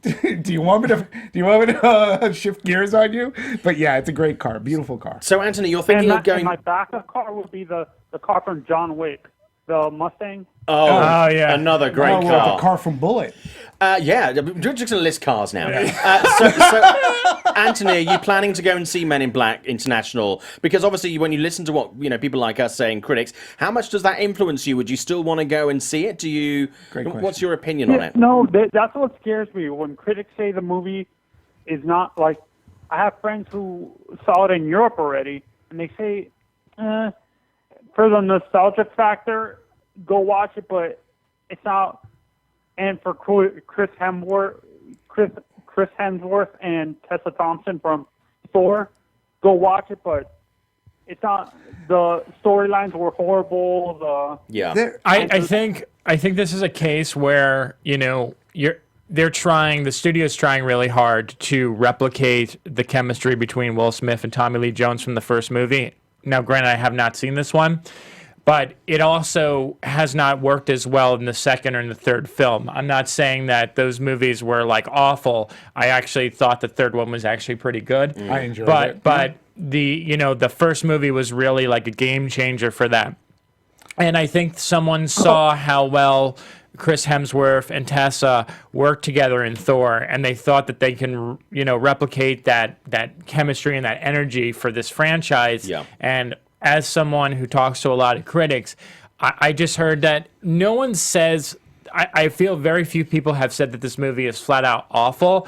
you want me to shift gears on you?" But yeah, it's a great car, beautiful car. So, Anthony, you're thinking of going. And my backup car would be the car from John Wick, the Mustang. Oh, yeah. another great Oh, car. the car from Bullet. Yeah, we're just going to list cars now. So, Anthony, are you planning to go and see Men in Black International? Because obviously, when you listen to what people like us say and critics, how much does that influence you? Would you still want to go and see it? Great question. What's your opinion on it? No, that's what scares me. When critics say the movie is not like, I have friends who saw it in Europe already, and they say, for the nostalgia factor, go watch it, but it's not. And for Chris Hemsworth and Tessa Thompson from Thor, go watch it, but it's not. The storylines were horrible. Yeah. I think this is a case where the studio's trying really hard to replicate the chemistry between Will Smith and Tommy Lee Jones from the first movie. Now, granted, I have not seen this one, but it also has not worked as well in the second or in the third film. I'm not saying that those movies were like awful. I actually thought the third one was actually pretty good. I enjoyed it. But the first movie was really like a game changer for that. And I think someone saw how well Chris Hemsworth and Tessa worked together in Thor, and they thought that they can, replicate that chemistry and that energy for this franchise. Yeah. And as someone who talks to a lot of critics, I just heard that no one says. I feel very few people have said that this movie is flat out awful.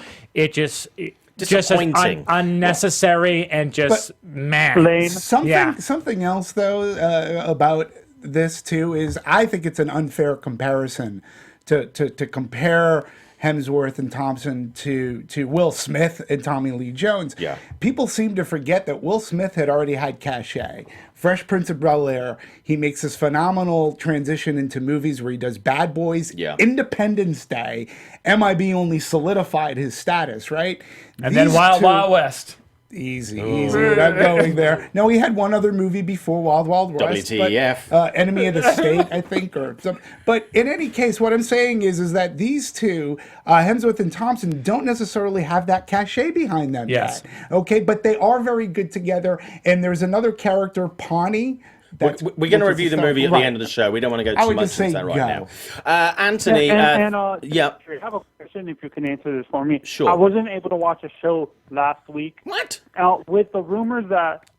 just disappointing. unnecessary and just man. Lame. Something else though about this too is I think it's an unfair comparison to compare Hemsworth and Thompson to Will Smith and Tommy Lee Jones. Yeah. People seem to forget that Will Smith had already had cachet. Fresh Prince of Bel-Air, he makes this phenomenal transition into movies where he does Bad Boys, Yeah. Independence Day. MIB only solidified his status, right? And then Wild Wild West. Easy. We're not going there. No, he had one other movie before Wild Wild West. WTF. But, Enemy of the State, I think, or something. But in any case, what I'm saying is that these two, Hemsworth and Thompson, don't necessarily have that cachet behind them Yes. yet. Okay, but they are very good together. And there's another character, Pawnee. We're going to review the movie at the end of the show. We don't want to go too would much just say into that right go. now. Anthony, I yeah. have a question if you can answer this for me. Sure. I wasn't able to watch a show last week. What? With the rumors that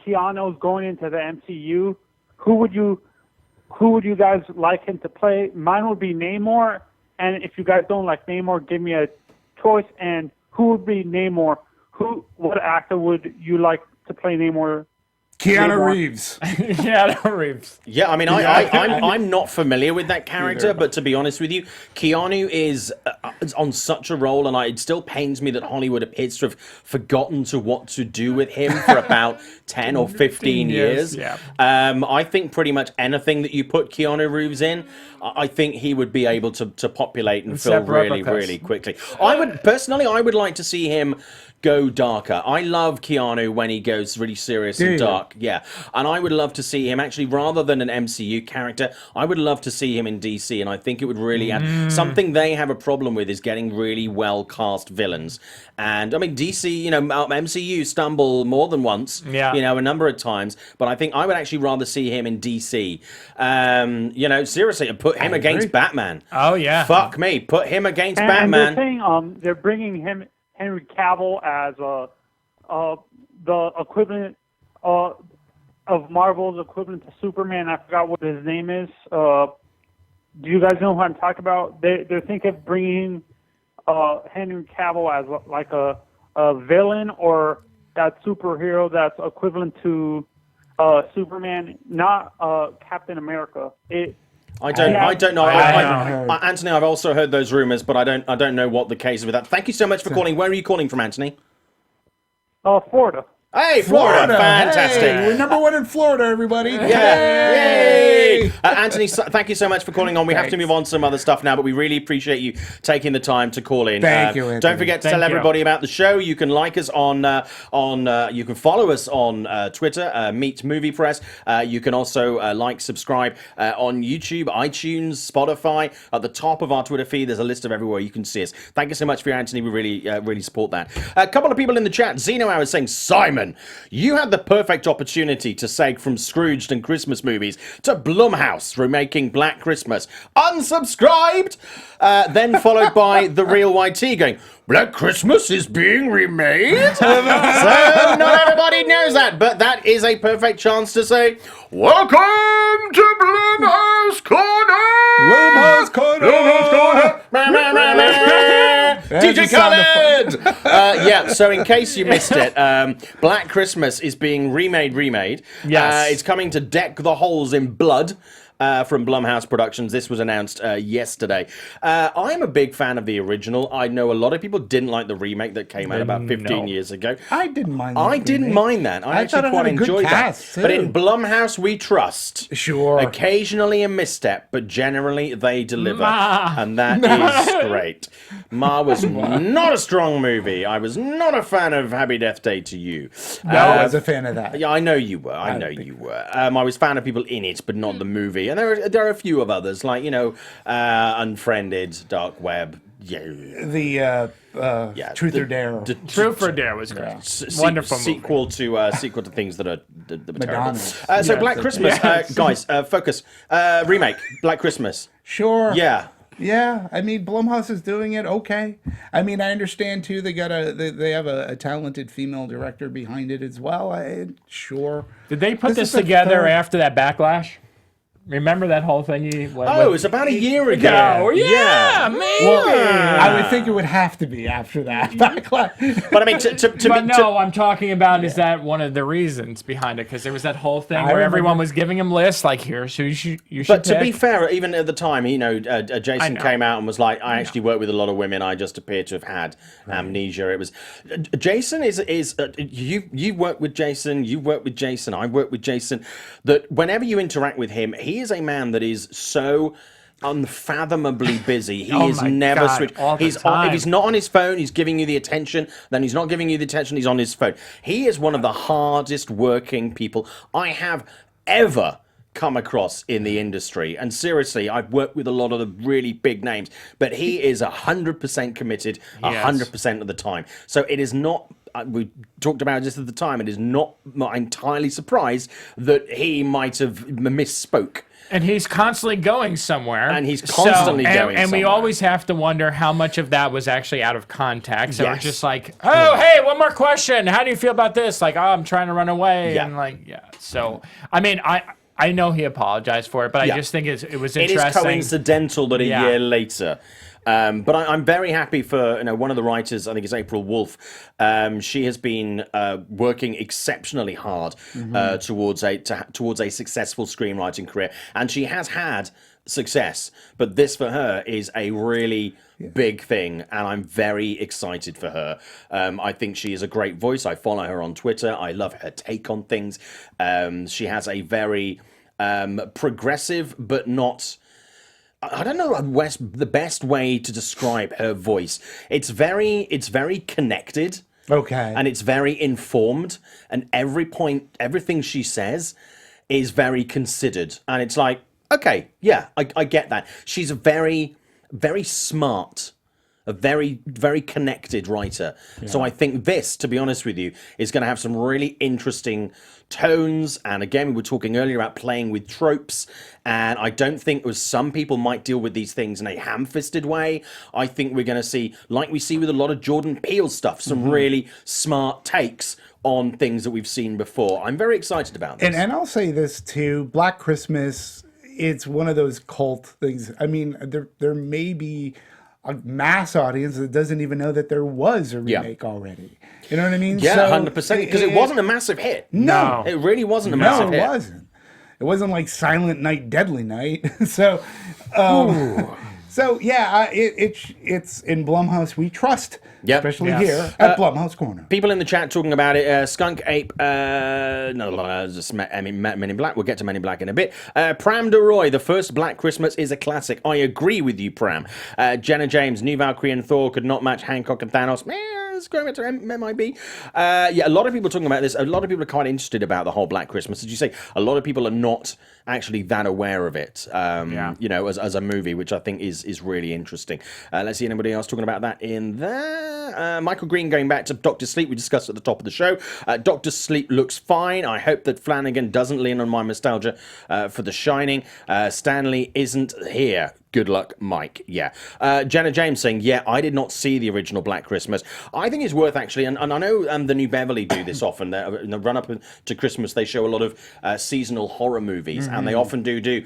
Keanu's going into the MCU, who would you guys like him to play? Mine would be Namor, and if you guys don't like Namor, give me a choice. And who would be Namor? What actor would you like to play Namor? Keanu Reeves. Keanu Reeves. Yeah, I mean, I'm not familiar with that character, but to be honest with you, Keanu is on such a roll, and it still pains me that Hollywood appears to have forgotten what to do with him for about 10 or 15 years. Yeah. I think pretty much anything that you put Keanu Reeves in, I think he would be able to populate and fill really, really quickly. I would like to see him go darker. I love Keanu when he goes really serious and dark. Yeah. And I would love to see him actually, rather than an MCU character, I would love to see him in DC, and I think it would really add something they have a problem with is getting really well cast villains. And I mean, DC, MCU stumble more than once, a number of times, but I think I would actually rather see him in DC. Seriously, and put him against Batman. Oh yeah. Fuck me, put him against And Batman. they're saying they're bringing Henry Cavill as the equivalent of Marvel's equivalent to Superman. I forgot what his name is. Do you guys know who I'm talking about? They're thinking of bringing Henry Cavill as like a villain or that superhero that's equivalent to Superman, not Captain America. I don't know. Anthony, I've also heard those rumors, but I don't know what the case is with that. Thank you so much for calling. Where are you calling from, Anthony? Florida. Hey, Florida. Fantastic. Hey, we're number one in Florida, everybody. Yeah. Yay! Anthony, thank you so much for calling on. We have to move on to some other stuff now, but we really appreciate you taking the time to call in. Thank you, Anthony. Don't forget to tell everybody about the show. You can like us on you can follow us on Twitter, Meet Movie Press. You can also subscribe on YouTube, iTunes, Spotify. At the top of our Twitter feed, there's a list of everywhere you can see us. Thank you so much for your Anthony. We really support that. A couple of people in the chat. Zeno, I was saying, Simon, you had the perfect opportunity to seg from Scrooged and Christmas movies to Blumhouse remaking Black Christmas. Unsubscribed! Then followed by The Real YT going, Black Christmas is being remade? So not everybody knows that, but that is a perfect chance to say, welcome to Blumhouse Corner! Blumhouse Corner! DJ Khaled! So in case you missed it, Black Christmas is being remade. Yes. It's coming to deck the halls in blood. From Blumhouse Productions. This was announced yesterday. I'm a big fan of the original. I know a lot of people didn't like the remake that came out about 15 years ago. I didn't mind that. I didn't mind that. I actually quite enjoyed that. But in Blumhouse, we trust. Sure. Occasionally a misstep, but generally they deliver. And that is great. Ma was not a strong movie. I was not a fan of Happy Death Day to You. No, I was a fan of that. Yeah, I know you were. I was a fan of people in it, but not the movie. And there are a few of others, like, Unfriended, Dark Web. Yeah. The Truth or Dare. Truth or Dare was great. Wonderful sequel to things that are terrible. Madonna. So Black Christmas, guys, focus. Remake, Black Christmas. Sure. Yeah. Yeah, I mean, Blumhouse is doing it okay. I mean, I understand too. They have a talented female director behind it as well. Sure. Did they put this together after that backlash? Remember that whole thing? It was about a year ago. Yeah, man. Well, I would think it would have to be after that backlash. But I mean, I'm talking about is that one of the reasons behind it? Because there was that whole thing where everyone was giving him lists, like, here's who you should But to pick. be fair, even at the time, Jason came out and was like, I actually work with a lot of women. I just appear to have had amnesia. It was Jason is you work with Jason, you work with Jason, I work with Jason. That whenever you interact with him, he is a man that is so unfathomably busy. He is never switched. If he's not on his phone, he's giving you the attention. Then he's not giving you the attention. He's on his phone. He is one of the hardest working people I have ever come across in the industry. And seriously, I've worked with a lot of the really big names, but he is 100% committed 100% of the time. So it is not. We talked about this at the time. It is not entirely surprised that he might have misspoke. And he's constantly going somewhere. And he's constantly going somewhere. And we always have to wonder how much of that was actually out of context. Or just like, oh, hey, one more question. How do you feel about this? Like, oh, I'm trying to run away. Yeah. And like, So, I mean, I know he apologized for it, but I just think it was interesting. It is coincidental that a year later. But I'm very happy for one of the writers. I think it's April Wolf. She has been working exceptionally hard towards a successful screenwriting career, and she has had success. But this for her is a really big thing, and I'm very excited for her. I think she is a great voice. I follow her on Twitter. I love her take on things. She has a very progressive, but not. I don't know the best way to describe her voice. It's very connected. Okay. And it's very informed. And everything she says is very considered. And it's like, okay, yeah, I get that. She's a very, very smart, a very, very connected writer. Yeah. So I think this, to be honest with you, is going to have some really interesting tones. And again, we were talking earlier about playing with tropes. And I don't think some people might deal with these things in a ham-fisted way. I think we're going to see, like we see with a lot of Jordan Peele stuff, some really smart takes on things that we've seen before. I'm very excited about this. And I'll say this too, Black Christmas, it's one of those cult things. I mean, there may be a mass audience that doesn't even know that there was a remake already. You know what I mean? Yeah, 100%. Because it wasn't a massive hit. No. It really wasn't a massive hit. No, it wasn't. It wasn't like Silent Night, Deadly Night. So yeah, it's in Blumhouse we trust. Yep. Especially here at Blumhouse Corner. People in the chat talking about it. Skunk Ape, Men in Black. We'll get to Men in Black in a bit. Pram DeRoy, the first Black Christmas is a classic. I agree with you, Pram. Jenna James, New Valkyrie and Thor could not match Hancock and Thanos. Let's go back to MIB. A lot of people talking about this. A lot of people are quite interested about the whole Black Christmas. As you say, a lot of people are not actually that aware of it, as a movie, which I think is really interesting. Let's see anybody else talking about that in there. Michael Green going back to Dr. Sleep. We discussed at the top of the show. Dr. Sleep looks fine. I hope that Flanagan doesn't lean on my nostalgia for The Shining. Stanley isn't here. Good luck, Mike. Yeah. Jenna James saying, yeah, I did not see the original Black Christmas. I think it's worth actually, and I know the New Beverly do this often. In the run-up to Christmas, they show a lot of seasonal horror movies, and they often do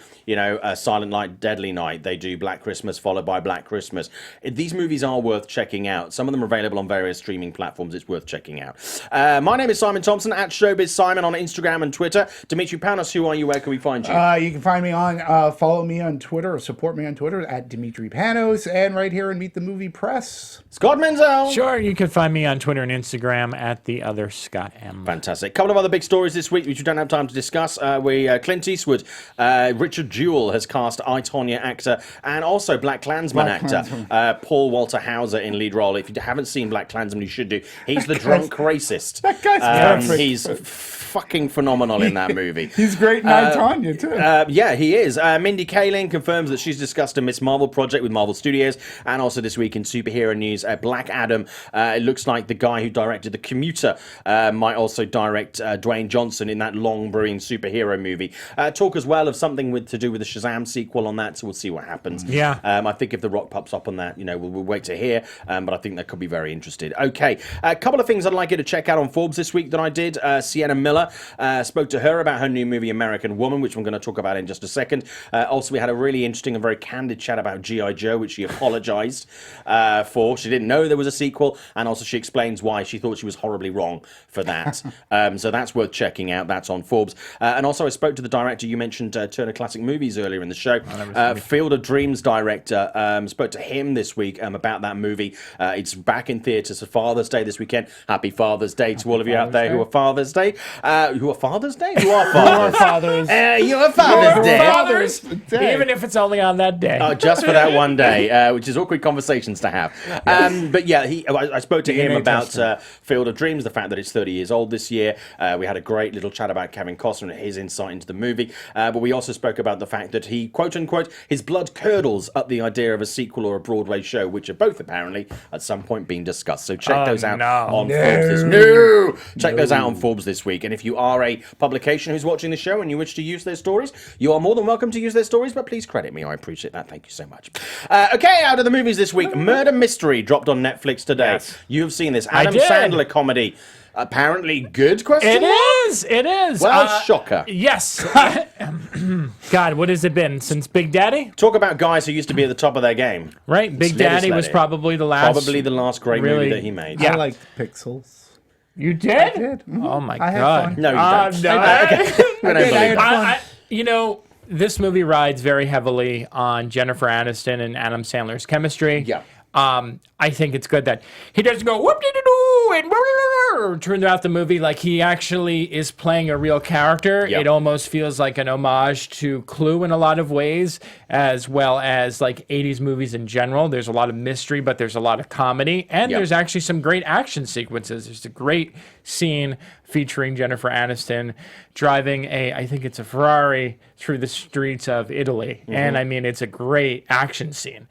Silent Night, Deadly Night. They do Black Christmas followed by Black Christmas. These movies are worth checking out. Some of them are available on various streaming platforms. It's worth checking out. My name is Simon Thompson, at Showbiz Simon on Instagram and Twitter. Demetri Panos, who are you? Where can we find you? You can find me on, follow me on Twitter or support me on Twitter at Demetri Panos, and right here in Meet the Movie Press. Scott Menzel. Sure, you can find me on Twitter and Instagram at the other Scott M. Fantastic. A couple of other big stories this week which we don't have time to discuss. Clint Eastwood, Richard Jewell has cast I, Tonya actor and also Black Klansman actor Paul Walter Hauser in lead role. If you haven't seen Black Klansman, you should do. He's the drunk racist. That guy's perfect. He's fucking phenomenal in that movie. He's great in I, Tonya too. Yeah, he is. Mindy Kaling confirms that she's discussing blockbuster Miss Marvel project with Marvel Studios, and also this week in superhero news, Black Adam. It looks like the guy who directed The Commuter might also direct Dwayne Johnson in that long brewing superhero movie. Talk as well of something to do with the Shazam sequel on that, so we'll see what happens. Yeah. I think if The Rock pops up on that, we'll wait to hear, but I think that could be very interested. Okay, a couple of things I'd like you to check out on Forbes this week that I did. Sienna Miller, spoke to her about her new movie American Woman, which I'm going to talk about in just a second. Also, we had a really interesting and very candid chat about G.I. Joe, which she apologized for. She didn't know there was a sequel, and also she explains why she thought she was horribly wrong for that. So that's worth checking out. That's on Forbes. And also, I spoke to the director. You mentioned Turner Classic Movies earlier in the show. Field of Dreams director. Spoke to him this week about that movie. It's back in theaters for Father's Day this weekend. Happy Father's Day to all of you out there who are Father's Day. Who are Father's Day? Who are fathers? You are Father's Day. Fathers, even if it's only on that day. Just for that one day, which is awkward conversations to have. But yeah, I spoke to him about Field of Dreams, the fact that it's 30 years old this year. We had a great little chat about Kevin Costner and his insight into the movie. But we also spoke about the fact that he, quote unquote, his blood curdles at the idea of a sequel or a Broadway show, which are both apparently at some point being discussed. So check those out on Forbes. Check those out on Forbes this week. And if you are a publication who's watching the show and you wish to use their stories, you are more than welcome to use their stories, but please credit me. I appreciate that. Thank you so much. Okay, out of the movies this week, Murder Mystery dropped on Netflix today. Yes. You have seen this. Adam Sandler comedy. Apparently good, question mark? It is. Well, shocker. Yes. God, what has it been since Big Daddy? Talk about guys who used to be at the top of their game. Right, Big Daddy was probably the last. Probably the last great movie that he made. I liked Pixels. You did? I did. Oh my I had God. fun. No, you don't. I did. This movie rides very heavily on Jennifer Aniston and Adam Sandler's chemistry. Yeah. I think it's good that he doesn't go whoop-de-doo and turn throughout the movie like he actually is playing a real character. Yep. It almost feels like an homage to Clue in a lot of ways, as well as like 80s movies in general. There's a lot of mystery, but there's a lot of comedy, and there's actually some great action sequences. There's a great scene featuring Jennifer Aniston driving I think it's a Ferrari through the streets of Italy. And I mean, it's a great action scene.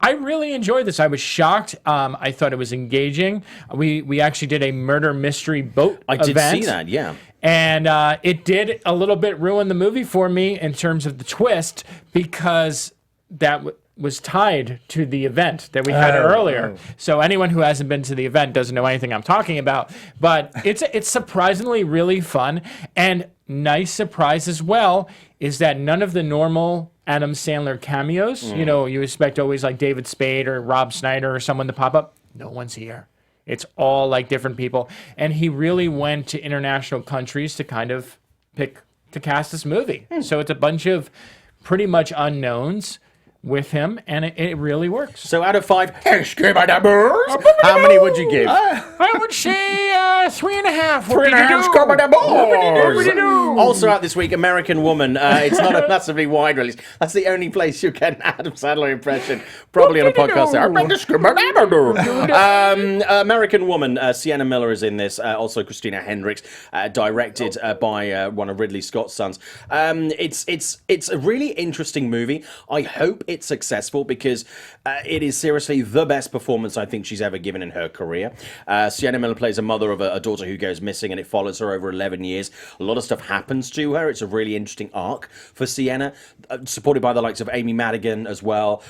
I really enjoyed this. I was shocked. I thought it was engaging. We actually did a murder mystery boat event. I did see that, yeah. And it did a little bit ruin the movie for me in terms of the twist, because that was tied to the event that we had earlier. So anyone who hasn't been to the event doesn't know anything I'm talking about. But it's surprisingly really fun. And nice surprise as well is that none of the normal Adam Sandler cameos, you expect always like David Spade or Rob Schneider or someone to pop up. No one's here. It's all like different people. And he really went to international countries to kind of to cast this movie. So it's a bunch of pretty much unknowns with him, and it really works. So out of 5, how many would you give? I would say 3.5. 3.5. Also out this week, American Woman. It's not a massively wide release. That's the only place you get an Adam Sandler impression, probably on a podcast. American Woman. Sienna Miller is in this. Also Christina Hendricks, directed by one of Ridley Scott's sons. It's a really interesting movie. I hope it's successful, because it is seriously the best performance I think she's ever given in her career. Sienna Miller plays a mother of a daughter who goes missing, and it follows her over 11 years. A lot of stuff happens to her. It's a really interesting arc for Sienna, supported by the likes of Amy Madigan as well.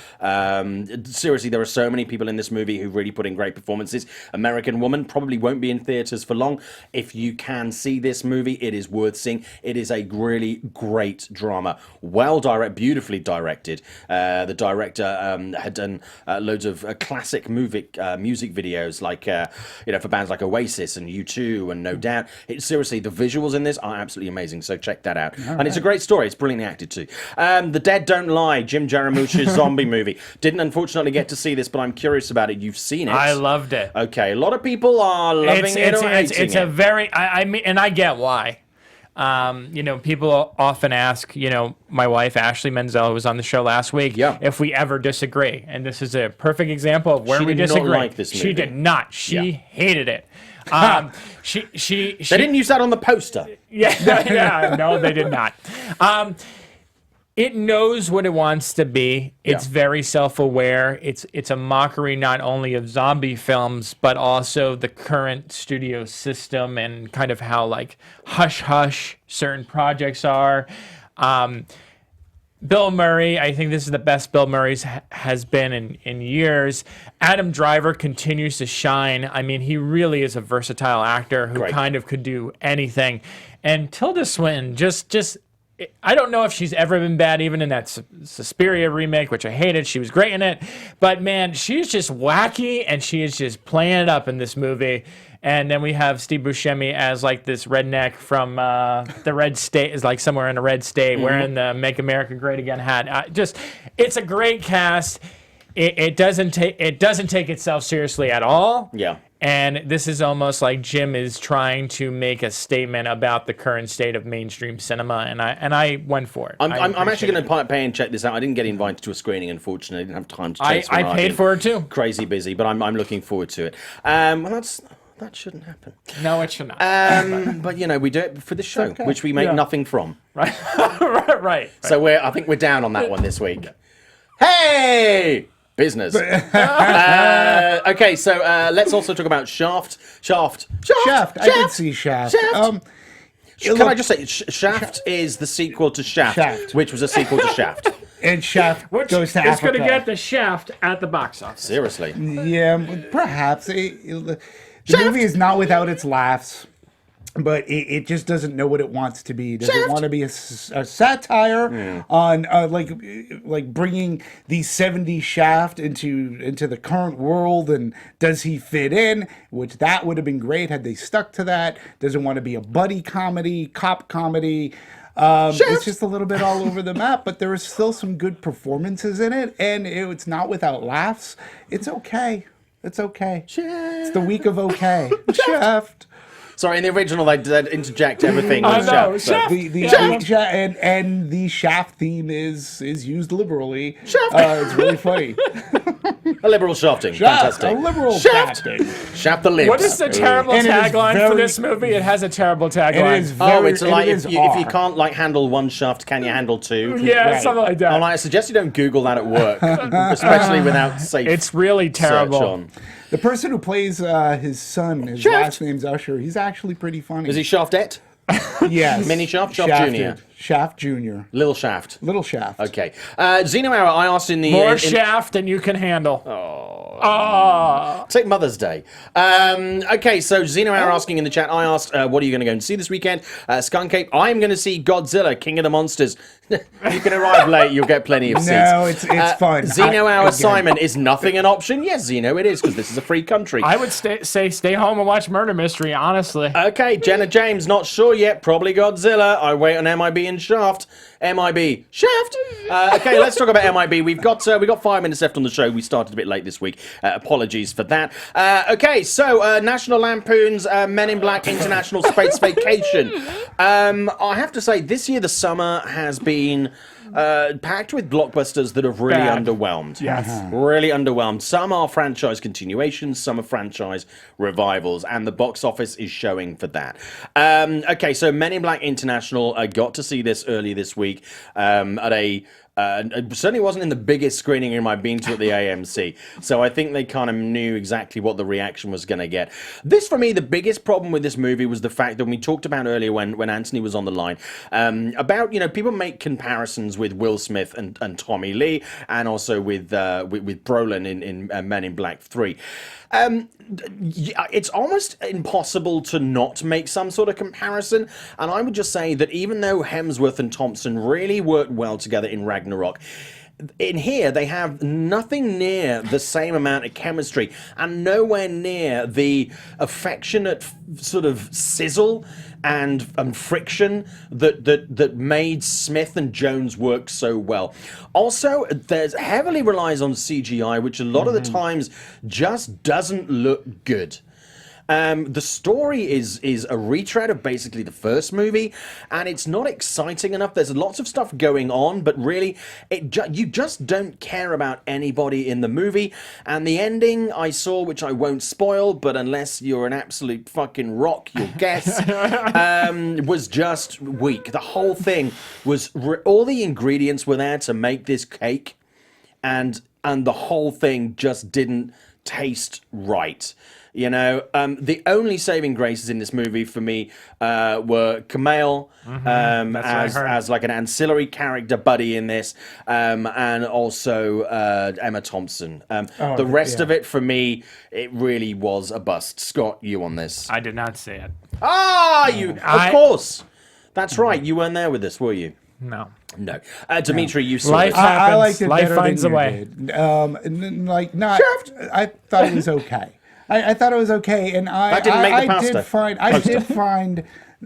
Seriously, there are so many people in this movie who really put in great performances. American Woman probably won't be in theaters for long. If you can see this movie, it is worth seeing. It is a really great drama. Beautifully directed. The director had done loads of classic music videos, like for bands like Oasis and U2 and No Doubt. Seriously, the visuals in this are absolutely amazing. So check that out. And it's a great story. It's brilliantly acted too. The Dead Don't Lie, Jim Jarmusch's zombie movie. Didn't unfortunately get to see this, but I'm curious about it. You've seen it. I loved it. Okay, a lot of people are loving it or hating it. It's a very, I mean, and I get why. People often ask, my wife, Ashley Menzel, who was on the show last week, if we ever disagree. And this is a perfect example of where we disagree. She did not like this movie. She did not. She hated it. They didn't use that on the poster. No, they did not. It knows what it wants to be. It's very self-aware. It's a mockery not only of zombie films, but also the current studio system and kind of how like hush-hush certain projects are. Bill Murray, I think this is the best Bill Murray has been in years. Adam Driver continues to shine. I mean, he really is a versatile actor who kind of could do anything. And Tilda Swinton, just I don't know if she's ever been bad, even in that Suspiria remake, which I hated. She was great in it. But, man, she's just wacky, and she is just playing it up in this movie. And then we have Steve Buscemi as, like, this redneck from the red state, is like somewhere in a red state, wearing the Make America Great Again hat. It's a great cast. It doesn't take itself seriously at all. Yeah. And this is almost like Jim is trying to make a statement about the current state of mainstream cinema, and I went for it. I'm actually going to pay and check this out. I didn't get invited to a screening, unfortunately. I didn't have time to chase I paid for it too. Crazy busy, but I'm looking forward to it. Well, that shouldn't happen. No, it should not. But you know, we do it for the show, which we make nothing from. Right. right. So I think we're down on that one this week. Hey! Business. Okay, so let's also talk about Shaft. Shaft. I did see Shaft. Can I just say, Shaft is the sequel to Shaft, which was a sequel to Shaft. And Shaft goes to Africa. It's going to get the Shaft at the box office. Seriously. Yeah, perhaps. The movie is not without its laughs. But it just doesn't know what it wants to be. Does it want to be a satire on like bringing the 70s Shaft into the current world, and does he fit in? Which that would have been great had they stuck to that. Does it want to be a buddy comedy, cop comedy? It's just a little bit all over the map, but there are still some good performances in it, and it's not without laughs. It's okay. It's okay. It's the week of okay. Shaft. Sorry, in the original, they'd interject everything with Shaft. And the Shaft theme is used liberally. Shaft. It's really funny. A liberal shafting. Shaft, Fantastic. a liberal Shaft. shafting. Shaft the libs. What is the terrible And it is tagline for very- this movie? It has a terrible tagline. It is very, It's like it if is you R. can't like handle one shaft, can you handle two? Yeah, Right. something like that. I suggest you don't Google that at work, especially without safe It's really terrible. search on. The person who plays his son, his last name's Usher, he's actually pretty funny. Is he Shaftette? Yes. Mini Shaft? Shaft Shafted. Junior? Shaft Junior. Little Shaft. Little Shaft. Okay. Xeno Hour, I asked in the... More in- Shaft than you can handle. Take Mother's Day. Okay, so Xeno Hour asking in the chat, I asked, what are you going to go and see this weekend? Skunk Ape, I'm going to see Godzilla, King of the Monsters. You can arrive late, you'll get plenty of seats. No, it's fun. Xeno Hour again- Simon, is nothing an option? Yes, Xeno, it is, because this is a free country. I would stay home and watch Murder Mystery, honestly. Okay, Jenna James, not sure yet. Probably Godzilla. I wait on MIB and Shaft. MIB Shaft. Okay, let's talk about MIB. We got 5 minutes left on the show. We started a bit late this week. Apologies for that. Okay, so National Lampoon's Men in Black International Space Vacation. I have to say, this year the summer has been packed with blockbusters that have really Bad. underwhelmed. Yes. Really underwhelmed. Some are franchise continuations, some are franchise revivals, and the box office is showing for that. Okay, so Men in Black International, I got to see this earlier this week at a... it certainly wasn't in the biggest screening room I've been to at the AMC, so I think they kind of knew exactly what the reaction was going to get. This, for me, the biggest problem with this movie was the fact that we talked about earlier when Anthony was on the line, about, people make comparisons with Will Smith and Tommy Lee, and also with Brolin in Men in Black 3. It's almost impossible to not make some sort of comparison, and I would just say that even though Hemsworth and Thompson really worked well together in Ragnarok, in here they have nothing near the same amount of chemistry and nowhere near the affectionate sort of sizzle and friction that made Smith and Jones work so well. Also, there's heavily relies on CGI, which a lot of the times just doesn't look good. The story is a retread of basically the first movie, and it's not exciting enough. There's lots of stuff going on, but really, you just don't care about anybody in the movie. And the ending I saw, which I won't spoil, but unless you're an absolute fucking rock, you'll guess, was just weak. The whole thing was all the ingredients were there to make this cake, and the whole thing just didn't taste right. You know, the only saving graces in this movie for me were Kumail as like an ancillary character buddy in this, and also Emma Thompson. The rest of it for me, it really was a bust. Scott, you on this? I did not see it. Of course. That's right. You weren't there with us, were you? No. No. Dimitri, you saw Life it. happens. I liked it Life better finds than a you way. did. I thought it was okay. I thought it was okay, and That didn't make the pasta.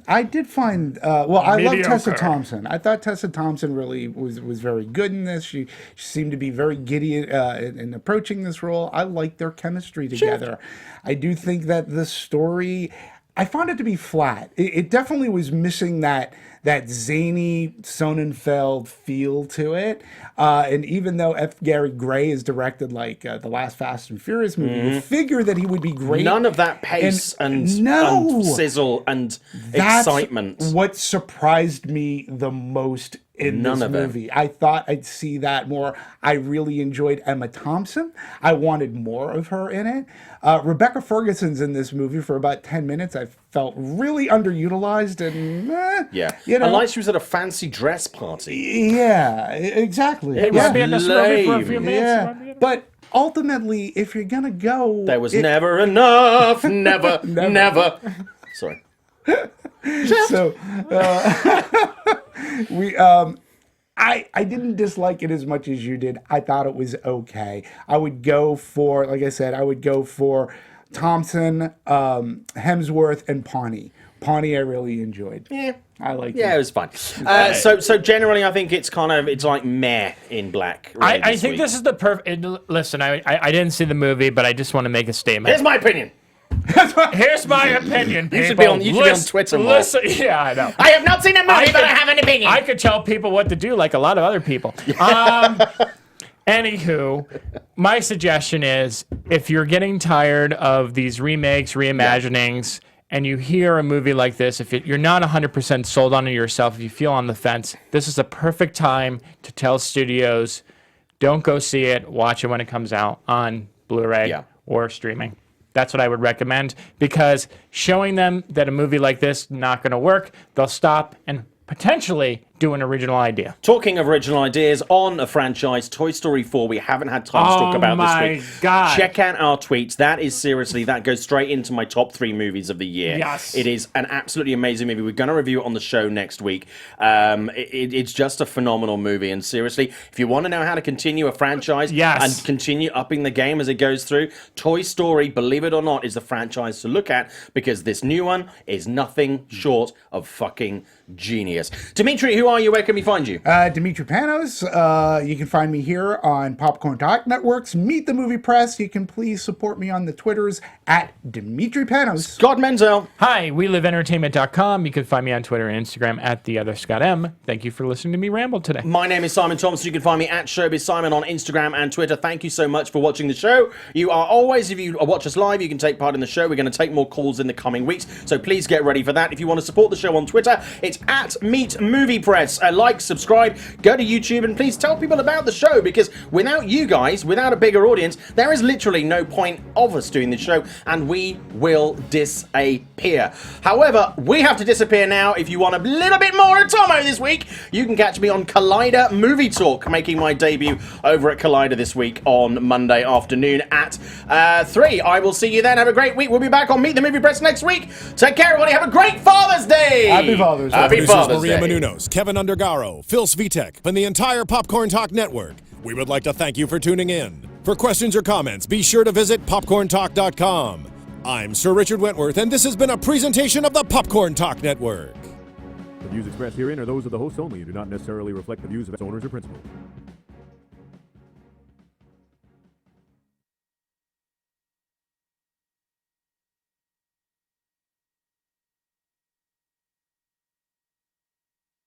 I did find. Well, I love Mediocre. Tessa Thompson. I thought Tessa Thompson really was very good in this. She seemed to be very giddy in approaching this role. I liked their chemistry together. I do think that the story, I found it to be flat. It definitely was missing that zany Sonnenfeld feel to it. And even though F. Gary Gray is directed like the last Fast and Furious movie, you figure that he would be great. None of that pace and sizzle and That's excitement. what surprised me the most in None this of it. movie. I thought I'd see that more. I really enjoyed Emma Thompson. I wanted more of her in it. Rebecca Ferguson's in this movie for about 10 minutes. I felt really underutilized and you know. And like she was at a fancy dress party. Yeah, exactly. It yeah. might be in this movie for a few Lame. minutes. Yeah, but ultimately, if you're gonna go, There was never enough. Never. Sorry. So I didn't dislike it as much as you did. I thought it was okay. I would go for, like I said, Thompson, Hemsworth, and Pawnee. Pawnee I really enjoyed. Yeah. I liked Yeah, it was fine. So generally, I think it's like meh in black. Really, I think this is the perfect. Listen, I didn't see the movie, but I just want to make a statement. Here's my opinion. Here's my opinion. You should be on Twitter more. Listen, yeah, I know. I have not seen a movie, but I have an opinion. I could tell people what to do, like a lot of other people. Anywho, my suggestion is if you're getting tired of these remakes, reimaginings, and you hear a movie like this, if you're not 100% sold on it yourself, if you feel on the fence, this is a perfect time to tell studios, don't go see it, watch it when it comes out on Blu-ray or streaming. That's what I would recommend, because showing them that a movie like this not going to work, they'll stop and potentially do an original idea. Talking of original ideas on a franchise, Toy Story 4, we haven't had time to talk about this week. Oh my God. Check out our tweets. That goes straight into my top 3 movies of the year. Yes. It is an absolutely amazing movie. We're going to review it on the show next week. It's just a phenomenal movie. And seriously, if you want to know how to continue a franchise and continue upping the game as it goes through, Toy Story, believe it or not, is the franchise to look at, because this new one is nothing short of fucking genius. Dimitri, who are you? Where can we find you? Demetri Panos. You can find me here on Popcorn Talk Networks. Meet the Movie Press. You can please support me on the Twitters at Demetri Panos. Scott Menzel. Hi, WeLiveEntertainment.com. You can find me on Twitter and Instagram at TheOtherScottM. Thank you for listening to me ramble today. My name is Simon Thompson. You can find me at ShowbizSimon on Instagram and Twitter. Thank you so much for watching the show. You are always, if you watch us live, you can take part in the show. We're going to take more calls in the coming weeks, so please get ready for that. If you want to support the show on Twitter, it's at Meet Movie Press. Like, subscribe, go to YouTube, and please tell people about the show, because without you guys, without a bigger audience, there is literally no point of us doing this show, and we will disappear. However, we have to disappear now. If you want a little bit more of Tomo this week, you can catch me on Collider Movie Talk, making my debut over at Collider this week on Monday afternoon at 3. I will see you then. Have a great week. We'll be back on Meet the Movie Press next week. Take care, everybody. Have a great Father's Day. Happy Father's Day. Happy Producers Father's Maria Day. Menounos, Kevin Undergaro, Phil Svitek, and the entire Popcorn Talk Network. We would like to thank you for tuning in. For questions or comments, be sure to visit popcorntalk.com. I'm Sir Richard Wentworth, and this has been a presentation of the Popcorn Talk Network. The views expressed herein are those of the hosts only and do not necessarily reflect the views of its owners or principals.